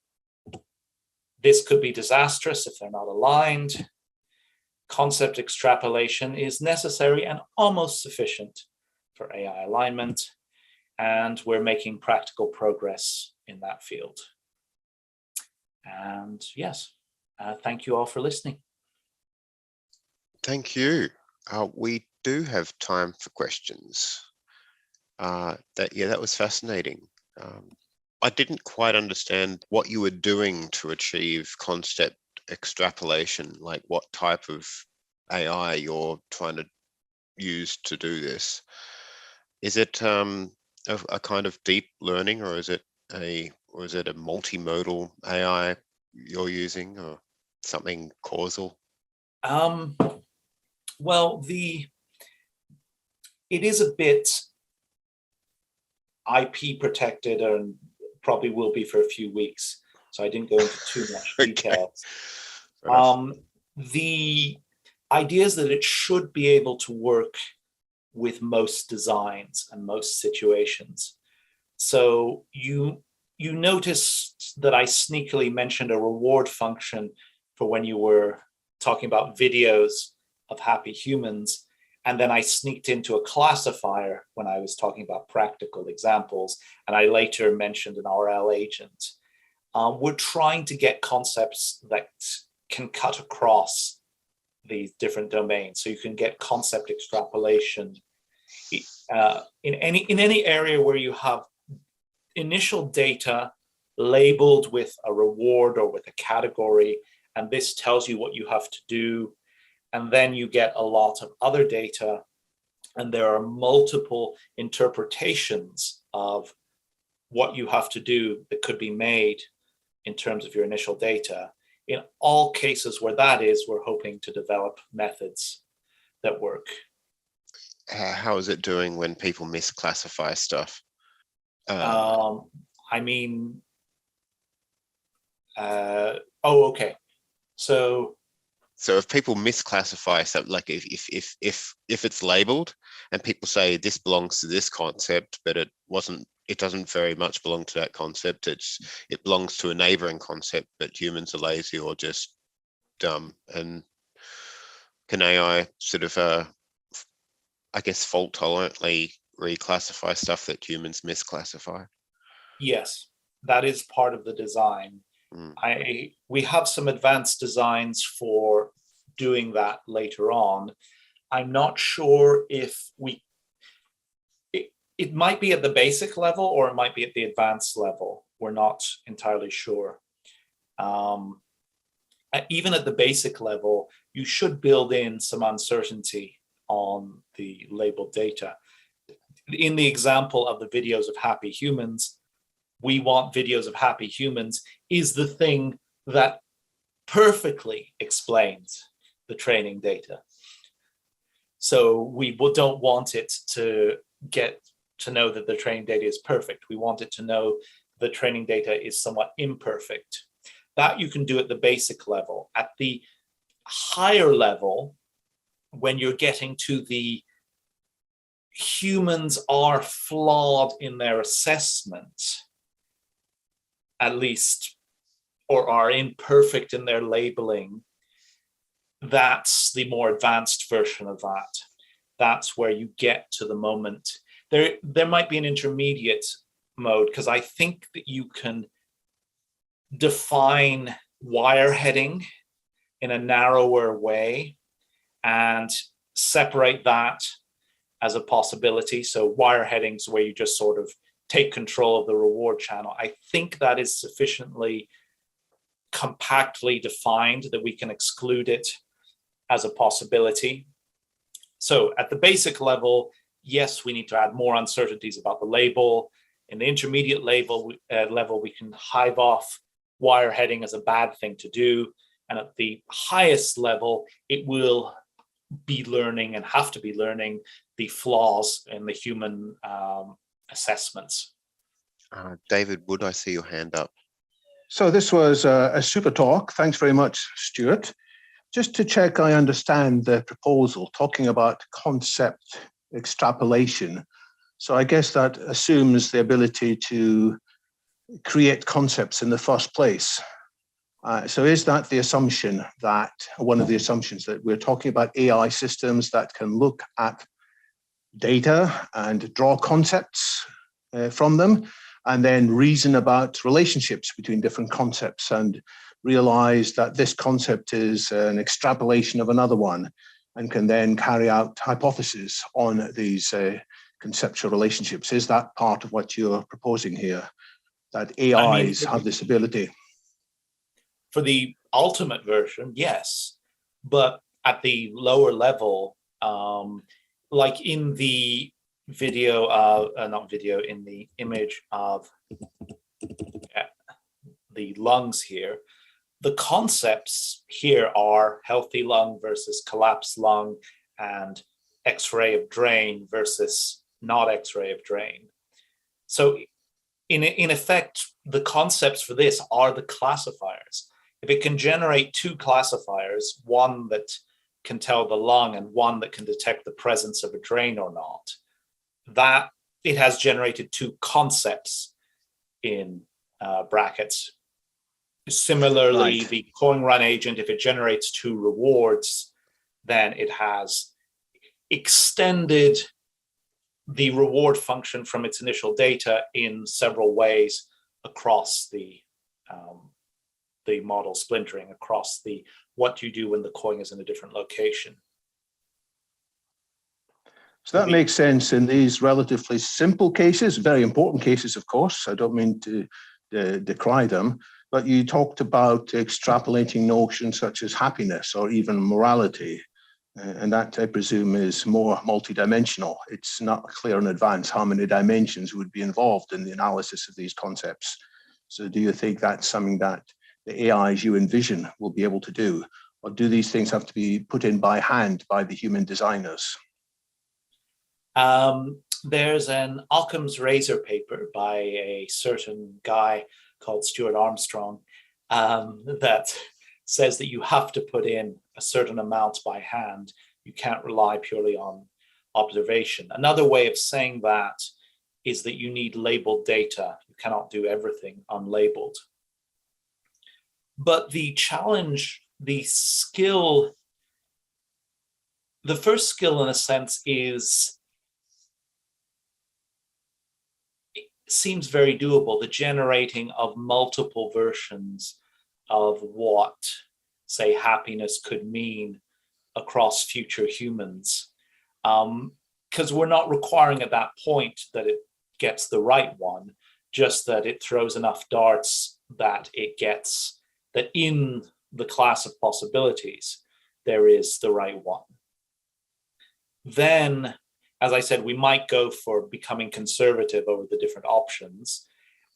This could be disastrous if they're not aligned. Concept extrapolation is necessary and almost sufficient for AI alignment, and we're making practical progress in that field. And yes, thank you all for listening. Thank you. We do have time for questions. That was fascinating. I didn't quite understand what you were doing to achieve concept extrapolation, like what type of AI you're trying to use to do this. Is it a kind of deep learning, or is it a multimodal AI you're using, or something causal? Well, it is a bit IP protected and probably will be for a few weeks, so I didn't go into too much detail. The idea is that it should be able to work with most designs and most situations. So you noticed that I sneakily mentioned a reward function for when you were talking about videos of happy humans. And then I sneaked into a classifier when I was talking about practical examples. And I later mentioned an RL agent. We're trying to get concepts that can cut across these different domains. So you can get concept extrapolation in any area where you have initial data labeled with a reward or with a category, and this tells you what you have to do. And then you get a lot of other data, and there are multiple interpretations of what you have to do that could be made in terms of your initial data. In all cases where that is, we're hoping to develop methods that work. How is it doing when people misclassify stuff? Okay. So if people misclassify something, like if it's labeled and people say this belongs to this concept, but it doesn't very much belong to that concept. It belongs to a neighboring concept, but humans are lazy or just dumb. And can AI sort of, I guess, fault tolerantly reclassify stuff that humans misclassify? Yes, that is part of the design. We have some advanced designs for doing that later on. I'm not sure if it might be at the basic level or it might be at the advanced level. We're not entirely sure. Even at the basic level, you should build in some uncertainty on the labeled data. In the example of the videos of happy humans, we want videos of happy humans is the thing that perfectly explains the training data. So we don't want it to get to know that the training data is perfect. We want it to know the training data is somewhat imperfect. That you can do at the basic level. At the higher level, when you're getting to the humans are flawed in their assessment, at least, or are imperfect in their labeling, that's the more advanced version of that. That's where you get to the moment. There might be an intermediate mode, because I think that you can define wireheading in a narrower way and separate that as a possibility. So wireheadings where you just sort of take control of the reward channel. I think that is sufficiently compactly defined that we can exclude it as a possibility. So at the basic level, yes, we need to add more uncertainties about the label. In the intermediate level, we can hive off wireheading as a bad thing to do. And at the highest level, it will be learning and have to be learning the flaws in the human assessments. David Wood, I see your hand up. So this was a super talk. Thanks very much, Stuart. Just to check I understand the proposal, talking about concept extrapolation. So I guess that assumes the ability to create concepts in the first place. So is that the assumption that, one of the assumptions that we're talking about AI systems that can look at data and draw concepts from them, and then reason about relationships between different concepts and realize that this concept is an extrapolation of another one, and can then carry out hypotheses on these conceptual relationships? Is that part of what you're proposing here, that AIs have this ability? For the ultimate version, yes. But at the lower level, like in the video, not video, in the image of the lungs here, the concepts here are healthy lung versus collapsed lung and X-ray of drain versus not X-ray of drain. So in effect, the concepts for this are the classifiers. If it can generate two classifiers, one that can tell the lung and one that can detect the presence of a drain or not, that it has generated two concepts in brackets. Similarly, right, the coin run agent, if it generates two rewards, then it has extended the reward function from its initial data in several ways across the model splintering, across the what you do when the coin is in a different location. So that makes sense in these relatively simple cases, very important cases, of course. I don't mean to decry them, but you talked about extrapolating notions such as happiness or even morality. And that, I presume, is more multidimensional. It's not clear in advance how many dimensions would be involved in the analysis of these concepts. So do you think that's something that the AIs you envision will be able to do? Or do these things have to be put in by hand by the human designers? There's an Occam's razor paper by a certain guy called Stuart Armstrong that says that you have to put in a certain amount by hand. You can't rely purely on observation. Another way of saying that is that you need labeled data. You cannot do everything unlabeled. But the challenge, the skill, the first skill in a sense is, it seems very doable, the generating of multiple versions of what, say, happiness could mean across future humans. because we're not requiring at that point that it gets the right one, just that it throws enough darts that it gets that in the class of possibilities, there is the right one. Then, as I said, we might go for becoming conservative over the different options.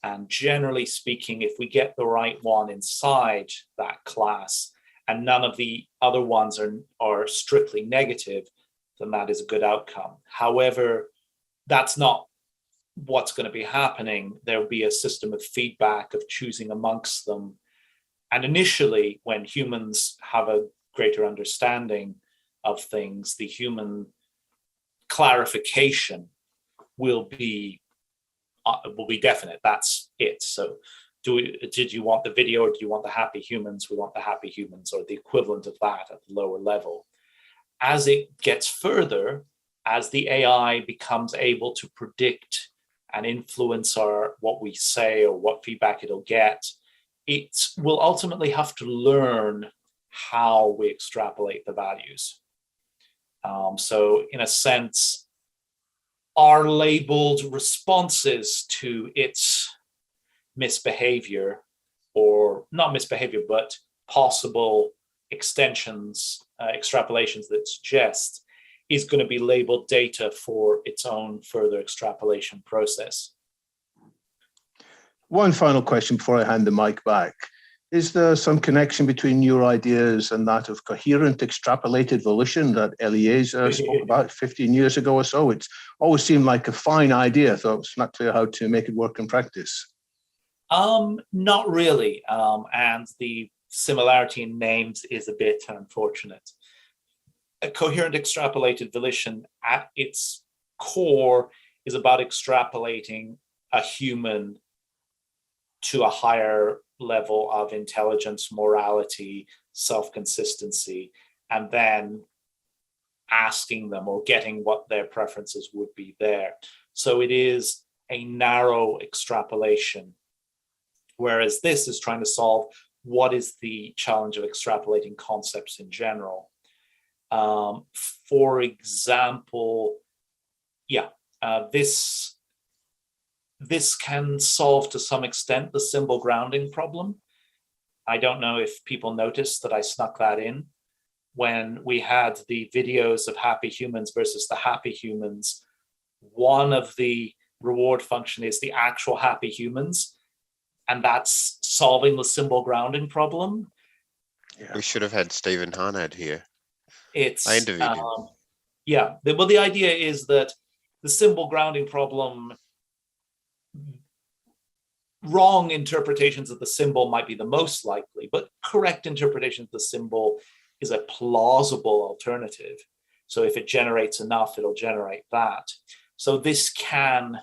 And generally speaking, if we get the right one inside that class and none of the other ones are strictly negative, then that is a good outcome. However, that's not what's going to be happening. There'll be a system of feedback of choosing amongst them. And initially, when humans have a greater understanding of things, the human clarification will be definite. That's it. So did you want the video, or do you want the happy humans? We want the happy humans, or the equivalent of that at the lower level. As it gets further, as the AI becomes able to predict and influence what we say or what feedback it'll get, it will ultimately have to learn how we extrapolate the values. So in a sense, our labeled responses to its misbehavior, or not misbehavior, but possible extensions, extrapolations that suggest, is going to be labeled data for its own further extrapolation process. One final question before I hand the mic back. Is there some connection between your ideas and that of coherent extrapolated volition that Eliezer spoke about 15 years ago or so? It's always seemed like a fine idea, though it's not clear how to make it work in practice. Not really. And the similarity in names is a bit unfortunate. A coherent extrapolated volition at its core is about extrapolating a human to a higher level of intelligence, morality, self-consistency, and then asking them or getting what their preferences would be there. So it is a narrow extrapolation, whereas this is trying to solve what is the challenge of extrapolating concepts in general. For example, this can solve to some extent the symbol grounding problem. I don't know if people noticed that I snuck that in. When we had the videos of happy humans versus the happy humans, one of the reward function is the actual happy humans, and that's solving the symbol grounding problem. Yeah. We should have had Stephen Harnad here. I interviewed him. Yeah, well, the idea is that the symbol grounding problem, wrong interpretations of the symbol might be the most likely, but correct interpretation of the symbol is a plausible alternative. So if it generates enough, it'll generate that. So this can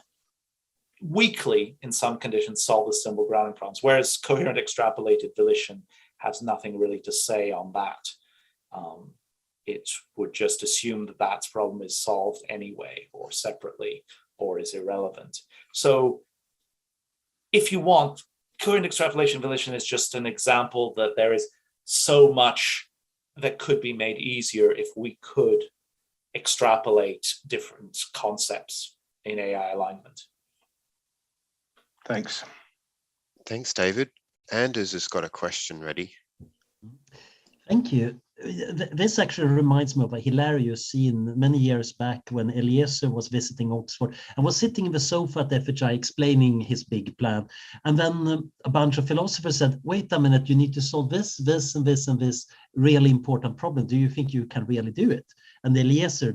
weakly, in some conditions, solve the symbol grounding problems, whereas coherent extrapolated volition has nothing really to say on that. It would just assume that that problem is solved anyway, or separately, or is irrelevant. So if you want, coherent extrapolation volition is just an example that there is so much that could be made easier if we could extrapolate different concepts in AI alignment. Thanks. Thanks, David. Anders has got a question ready. Thank you. This actually reminds me of a hilarious scene many years back when Eliezer was visiting Oxford and was sitting in the sofa at FHI explaining his big plan. And then a bunch of philosophers said, wait a minute, you need to solve this, this, and this, and this really important problem. Do you think you can really do it? And Eliezer,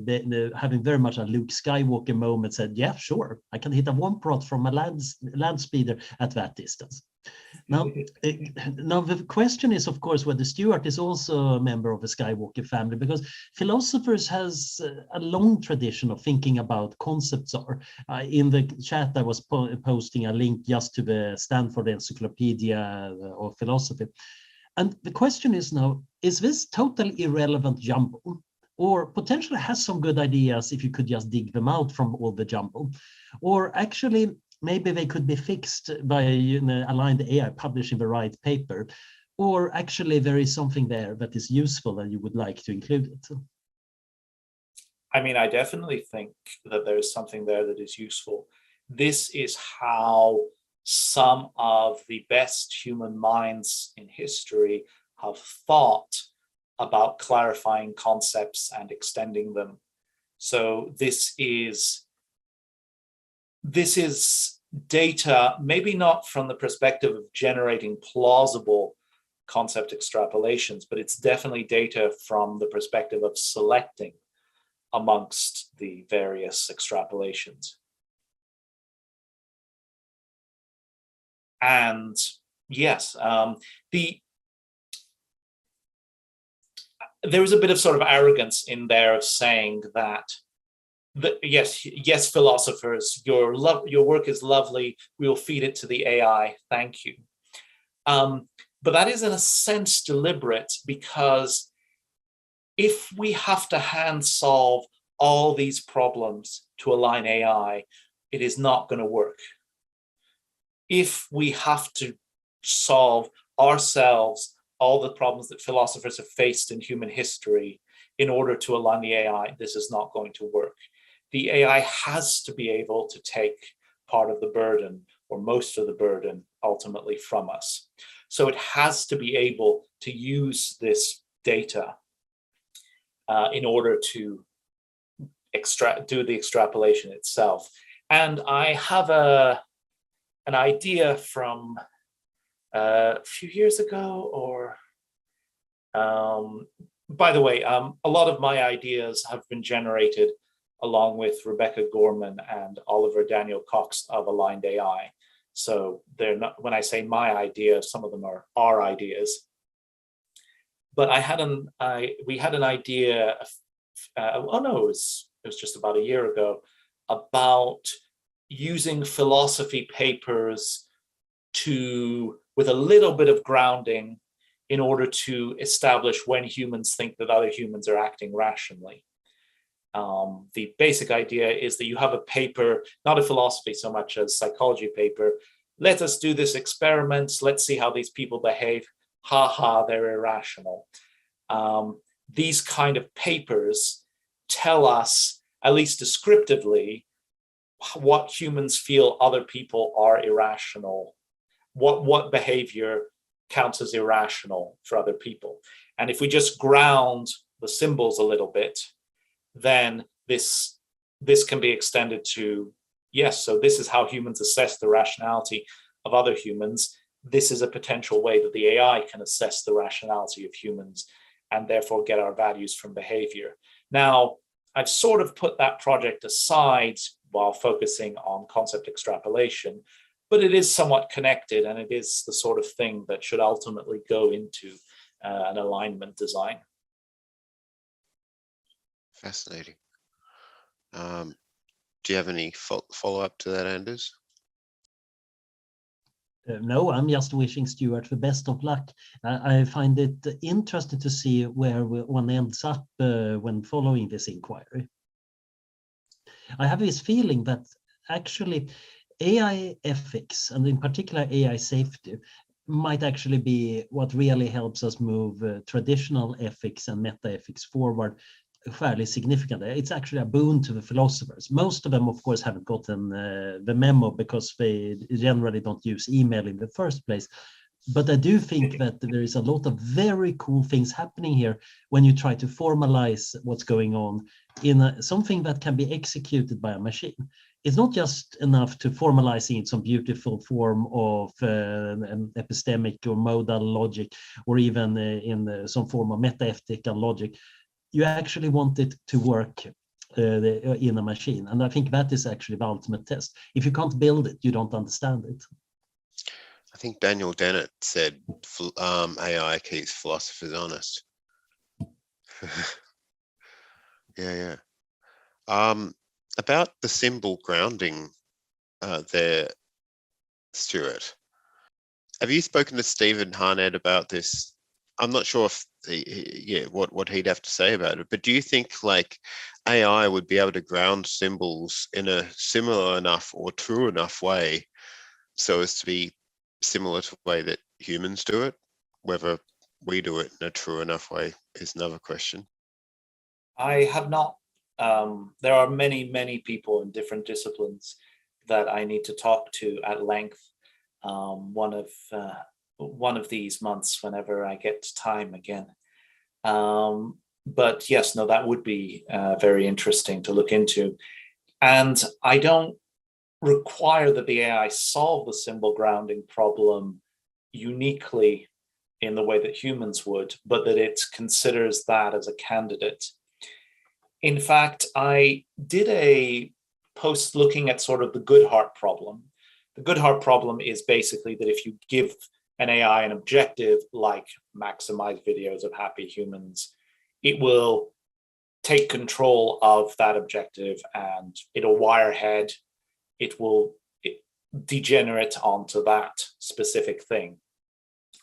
having very much a Luke Skywalker moment, said, yeah, sure. I can hit a one prot from a land speeder at that distance. Now the question is, of course, whether Stuart is also a member of the Skywalker family, because philosophers has a long tradition of thinking about concepts. In the chat, I was posting a link just to the Stanford Encyclopedia of Philosophy. And the question is now, is this totally irrelevant jumble? Or potentially has some good ideas if you could just dig them out from all the jumble? Or actually, maybe they could be fixed by aligned AI publishing the right paper, or actually there is something there that is useful and you would like to include it. I mean, I definitely think that there's something there that is useful. This is how some of the best human minds in history have thought about clarifying concepts and extending them. So this is data, maybe not from the perspective of generating plausible concept extrapolations, but it's definitely data from the perspective of selecting amongst the various extrapolations. And yes, there was a bit of sort of arrogance in there of saying that, yes, philosophers, your work is lovely. We will feed it to the AI. Thank you. But that is in a sense deliberate, because if we have to hand solve all these problems to align AI, it is not going to work. If we have to solve ourselves all the problems that philosophers have faced in human history in order to align the AI, this is not going to work. The AI has to be able to take part of the burden, or most of the burden, ultimately from us. So it has to be able to use this data in order to do the extrapolation itself. And I have an idea from a few years ago, or by the way, a lot of my ideas have been generated along with Rebecca Gorman and Oliver Daniel Cox of Aligned AI. So they're not, when I say my idea, some of them are our ideas. But we had an idea, oh no, it was just about a year ago, about using philosophy papers with a little bit of grounding in order to establish when humans think that other humans are acting rationally. The basic idea is that you have a paper, not a philosophy so much as psychology paper. Let us do this experiment. Let's see how these people behave. Ha ha, they're irrational. These kind of papers tell us, at least descriptively, what humans feel other people are irrational, what behavior counts as irrational for other people. And if we just ground the symbols a little bit, then this can be extended to, yes, so this is how humans assess the rationality of other humans. This is a potential way that the AI can assess the rationality of humans and therefore get our values from behavior. Now, I've sort of put that project aside while focusing on concept extrapolation, but it is somewhat connected, and it is the sort of thing that should ultimately go into an alignment design. Fascinating. Do you have any follow-up to that, Anders? No, I'm just wishing Stuart the best of luck. I find it interesting to see where one ends up when following this inquiry. I have this feeling that actually AI ethics, and in particular AI safety, might actually be what really helps us move traditional ethics and meta-ethics forward fairly significantly. It's actually a boon to the philosophers. Most of them, of course, haven't gotten the memo because they generally don't use email in the first place. But I do think that there is a lot of very cool things happening here when you try to formalize what's going on in something that can be executed by a machine. It's not just enough to formalize it in some beautiful form of an epistemic or modal logic, or even in some form of meta-ethical logic. You actually want it to work in a machine. And I think that is actually the ultimate test. If you can't build it, you don't understand it. I think Daniel Dennett said AI keeps philosophers honest. Yeah. About the symbol grounding there, Stuart, have you spoken to Stephen Harnett about this? I'm not sure if what he'd have to say about it, but do you think like AI would be able to ground symbols in a similar enough or true enough way so as to be similar to the way that humans do it? Whether we do it in a true enough way is another question. I have not there are many, many people in different disciplines that I need to talk to at length. One of these months, whenever I get time again. But yes, no, that would be very interesting to look into. And I don't require that the AI solve the symbol grounding problem uniquely in the way that humans would, but that it considers that as a candidate. In fact, I did a post looking at sort of the Goodhart problem. The Goodhart problem is basically that if you give an AI an objective like maximize videos of happy humans, it will take control of that objective and it'll wirehead, it will degenerate onto that specific thing,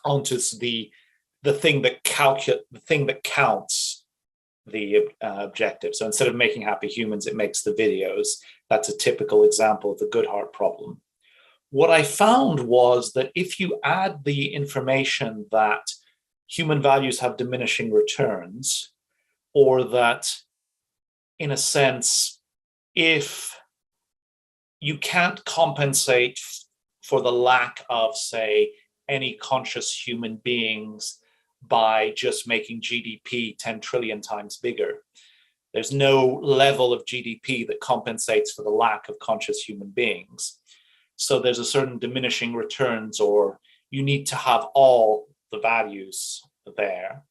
onto the thing that counts the objective. So instead of making happy humans, it makes the videos. That's a typical example of the Goodhart problem. What I found was that if you add the information that human values have diminishing returns, or that, in a sense, if you can't compensate for the lack of, say, any conscious human beings by just making GDP 10 trillion times bigger, there's no level of GDP that compensates for the lack of conscious human beings. So there's a certain diminishing returns, or you need to have all the values there.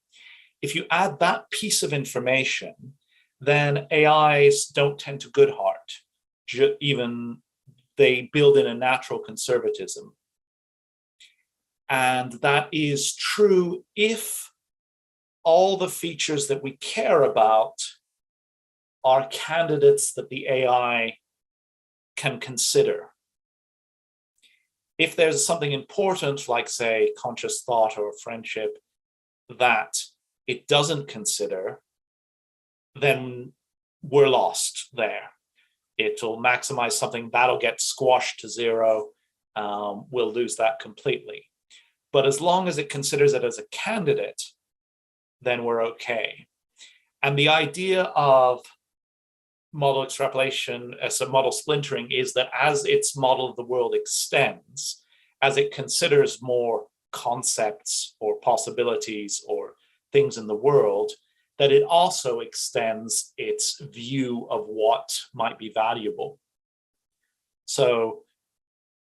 If you add that piece of information, then AIs don't tend to Goodhart. Even they build in a natural conservatism. And that is true if all the features that we care about are candidates that the AI can consider. If there's something important, like, say, conscious thought or friendship, that it doesn't consider, then we're lost there. It'll maximize something, that'll get squashed to zero. We'll lose that completely. But as long as it considers it as a candidate, then we're okay. And the idea of model extrapolation as a model splintering is that as its model of the world extends, as it considers more concepts or possibilities or things in the world, that it also extends its view of what might be valuable. So,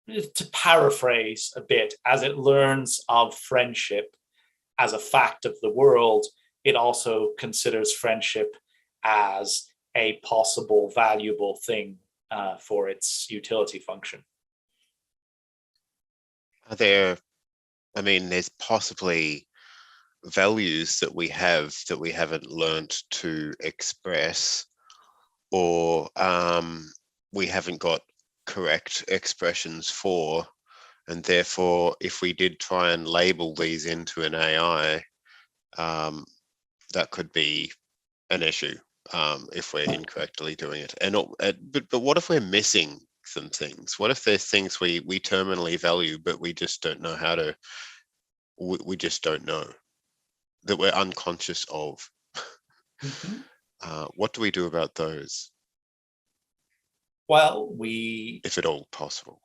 to paraphrase a bit, as it learns of friendship as a fact of the world, it also considers friendship as a possible valuable thing for its utility function. Are there, I mean, there's possibly values that we haven't learned to express, or we haven't got correct expressions for, and therefore if we did try and label these into an AI, that could be an issue if we're incorrectly doing it. And but what if we're missing some things? What if there's things we terminally value, but we just don't know how to, we just don't know, that we're unconscious of? What do we do about those? Well, if at all possible,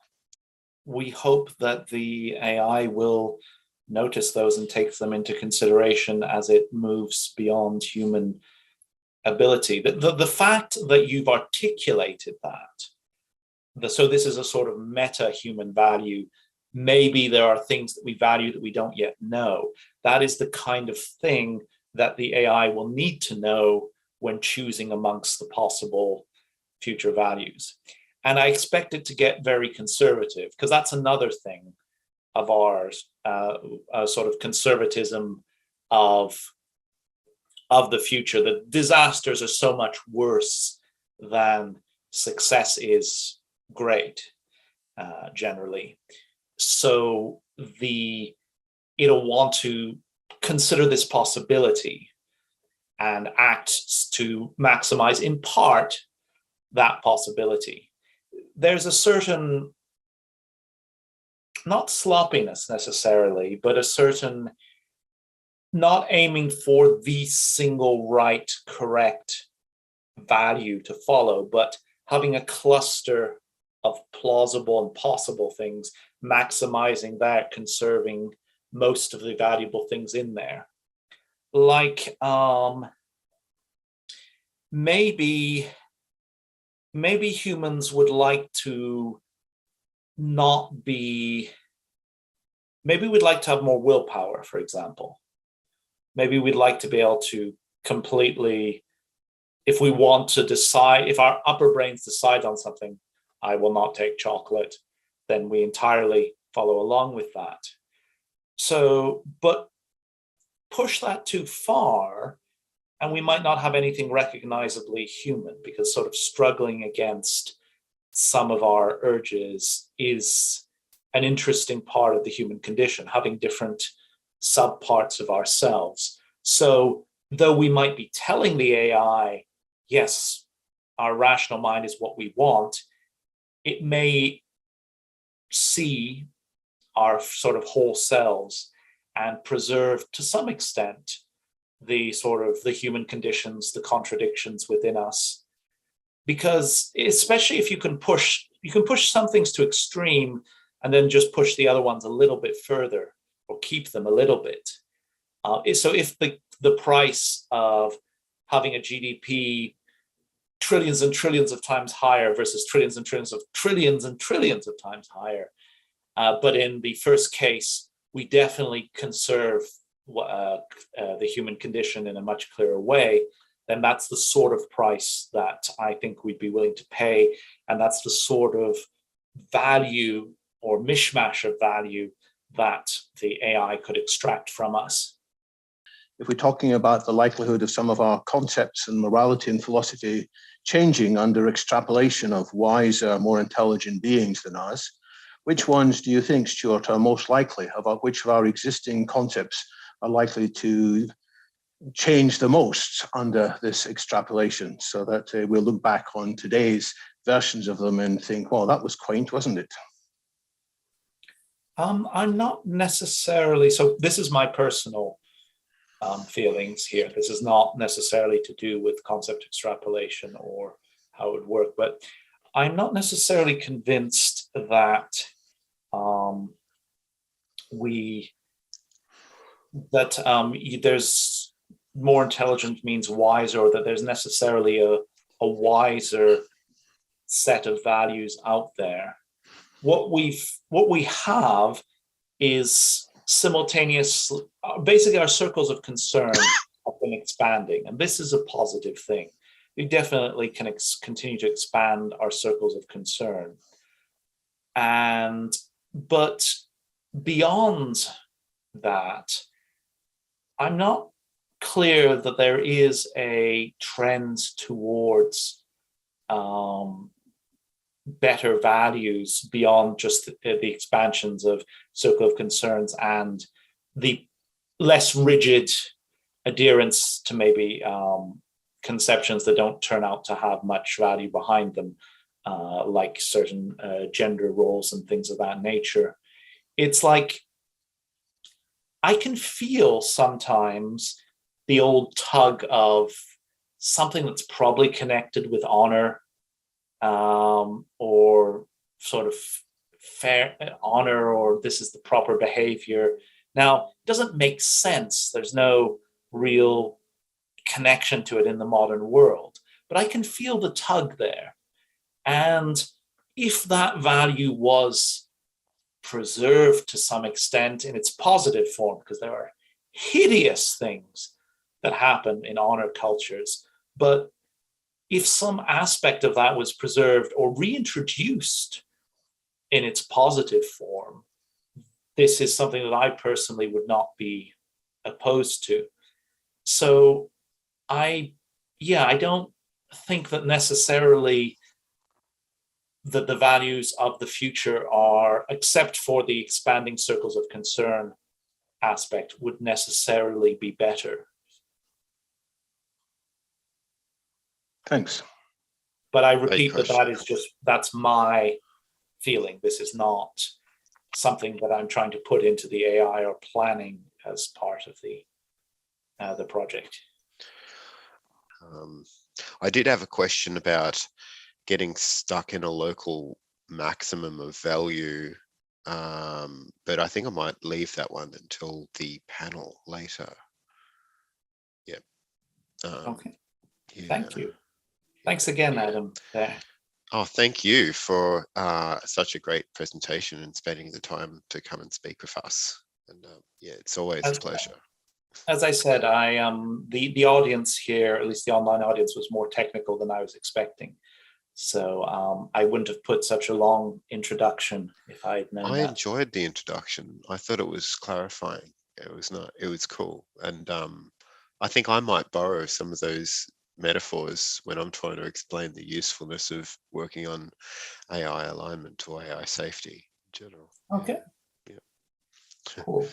we hope that the AI will notice those and take them into consideration as it moves beyond human ability. The fact that you've articulated that, so this is a sort of meta-human value, maybe there are things that we value that we don't yet know. That is the kind of thing that the AI will need to know when choosing amongst the possible future values. And I expect it to get very conservative, because that's another thing of ours, a sort of conservatism of the future. The disasters are so much worse than success is great, generally. So it'll want to consider this possibility and act to maximize, in part, that possibility. There's a certain, not sloppiness necessarily, but a certain not aiming for the single right, correct value to follow, but having a cluster of plausible and possible things, maximizing that, conserving most of the valuable things in there. Like maybe humans would like to not be, maybe we'd like to have more willpower, for example. Maybe we'd like to be able to completely, if we want to decide, if our upper brains decide on something, I will not take chocolate, then we entirely follow along with that. So, but push that too far, and we might not have anything recognizably human, because sort of struggling against some of our urges is an interesting part of the human condition, having different subparts of ourselves. So though we might be telling the AI, yes, our rational mind is what we want, it may see our sort of whole selves and preserve to some extent the sort of the human conditions, the contradictions within us. Because especially if you can push some things to extreme and then just push the other ones a little bit further, or keep them a little bit. So if the price of having a GDP trillions and trillions of times higher versus trillions and trillions of times higher, but in the first case, we definitely conserve the human condition in a much clearer way, then that's the sort of price that I think we'd be willing to pay. And that's the sort of value or mishmash of value that the AI could extract from us. If we're talking about the likelihood of some of our concepts and morality and philosophy changing under extrapolation of wiser, more intelligent beings than us, which ones do you think, Stuart, are most likely? About which of our existing concepts are likely to change the most under this extrapolation, so that we'll look back on today's versions of them and think, well, that was quaint, wasn't it? I'm not necessarily, so this is my personal feelings here. This is not necessarily to do with concept extrapolation or how it would work, but I'm not necessarily convinced that there's more intelligent means wiser, or that there's necessarily a wiser set of values out there. What we have is simultaneous, basically our circles of concern have been expanding, and this is a positive thing. We definitely can continue to expand our circles of concern. But beyond that, I'm not clear that there is a trend towards better values beyond just the expansions of circle of concerns and the less rigid adherence to maybe conceptions that don't turn out to have much value behind them, like certain gender roles and things of that nature. It's like I can feel sometimes the old tug of something that's probably connected with honor, or sort of fair honor, or this is the proper behavior. Now, it doesn't make sense. There's no real connection to it in the modern world, but I can feel the tug there. And if that value was preserved to some extent in its positive form, because there are hideous things that happen in honor cultures, but if some aspect of that was preserved or reintroduced in its positive form, this is something that I personally would not be opposed to. So I don't think that necessarily that the values of the future are, except for the expanding circles of concern aspect, would necessarily be better. Thanks. But I repeat that's my feeling. This is not something that I'm trying to put into the AI or planning as part of the project. I did have a question about getting stuck in a local maximum of value, but I think I might leave that one until the panel later. Yep. Okay. Yeah. Thank you. Thanks again, Adam. There. Oh, thank you for such a great presentation and spending the time to come and speak with us. And yeah, it's always a pleasure. As I said, the audience here, at least the online audience, was more technical than I was expecting. So I wouldn't have put such a long introduction if I had known that. I enjoyed the introduction. I thought it was clarifying. It was cool. And I think I might borrow some of those metaphors when I'm trying to explain the usefulness of working on AI alignment or AI safety in general. Okay. Yeah. Cool.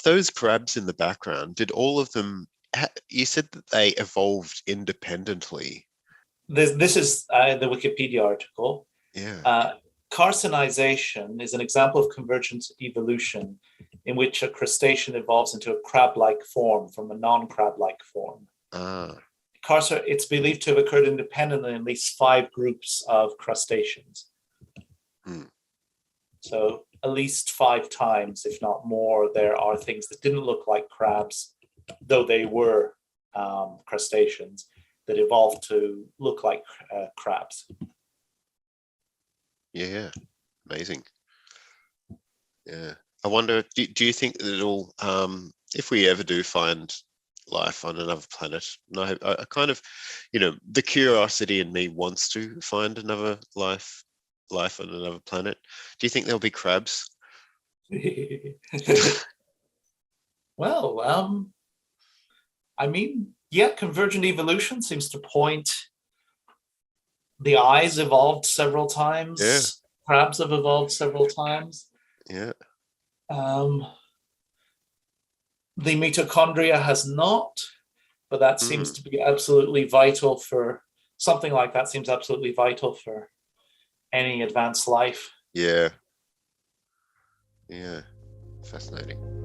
Those crabs in the background, did all of them, you said that they evolved independently. This is the Wikipedia article. Yeah. Carcinization is an example of convergent evolution in which a crustacean evolves into a crab-like form from a non-crab-like form. It's believed to have occurred independently in at least 5 groups of crustaceans. So at least 5 times, if not more, there are things that didn't look like crabs, though they were crustaceans, that evolved to look like crabs. Yeah, amazing. Yeah, I wonder, do you think that it'll, if we ever do find life on another planet, and I kind of, the curiosity in me wants to find another life on another planet. Do you think there'll be crabs? Well, I mean, yeah, convergent evolution seems to point. The eyes evolved several times. Yeah. Crabs have evolved several times. Yeah. The mitochondria has not, but that seems to be absolutely vital for something like that. Seems absolutely vital for any advanced life. Yeah. Yeah. Fascinating.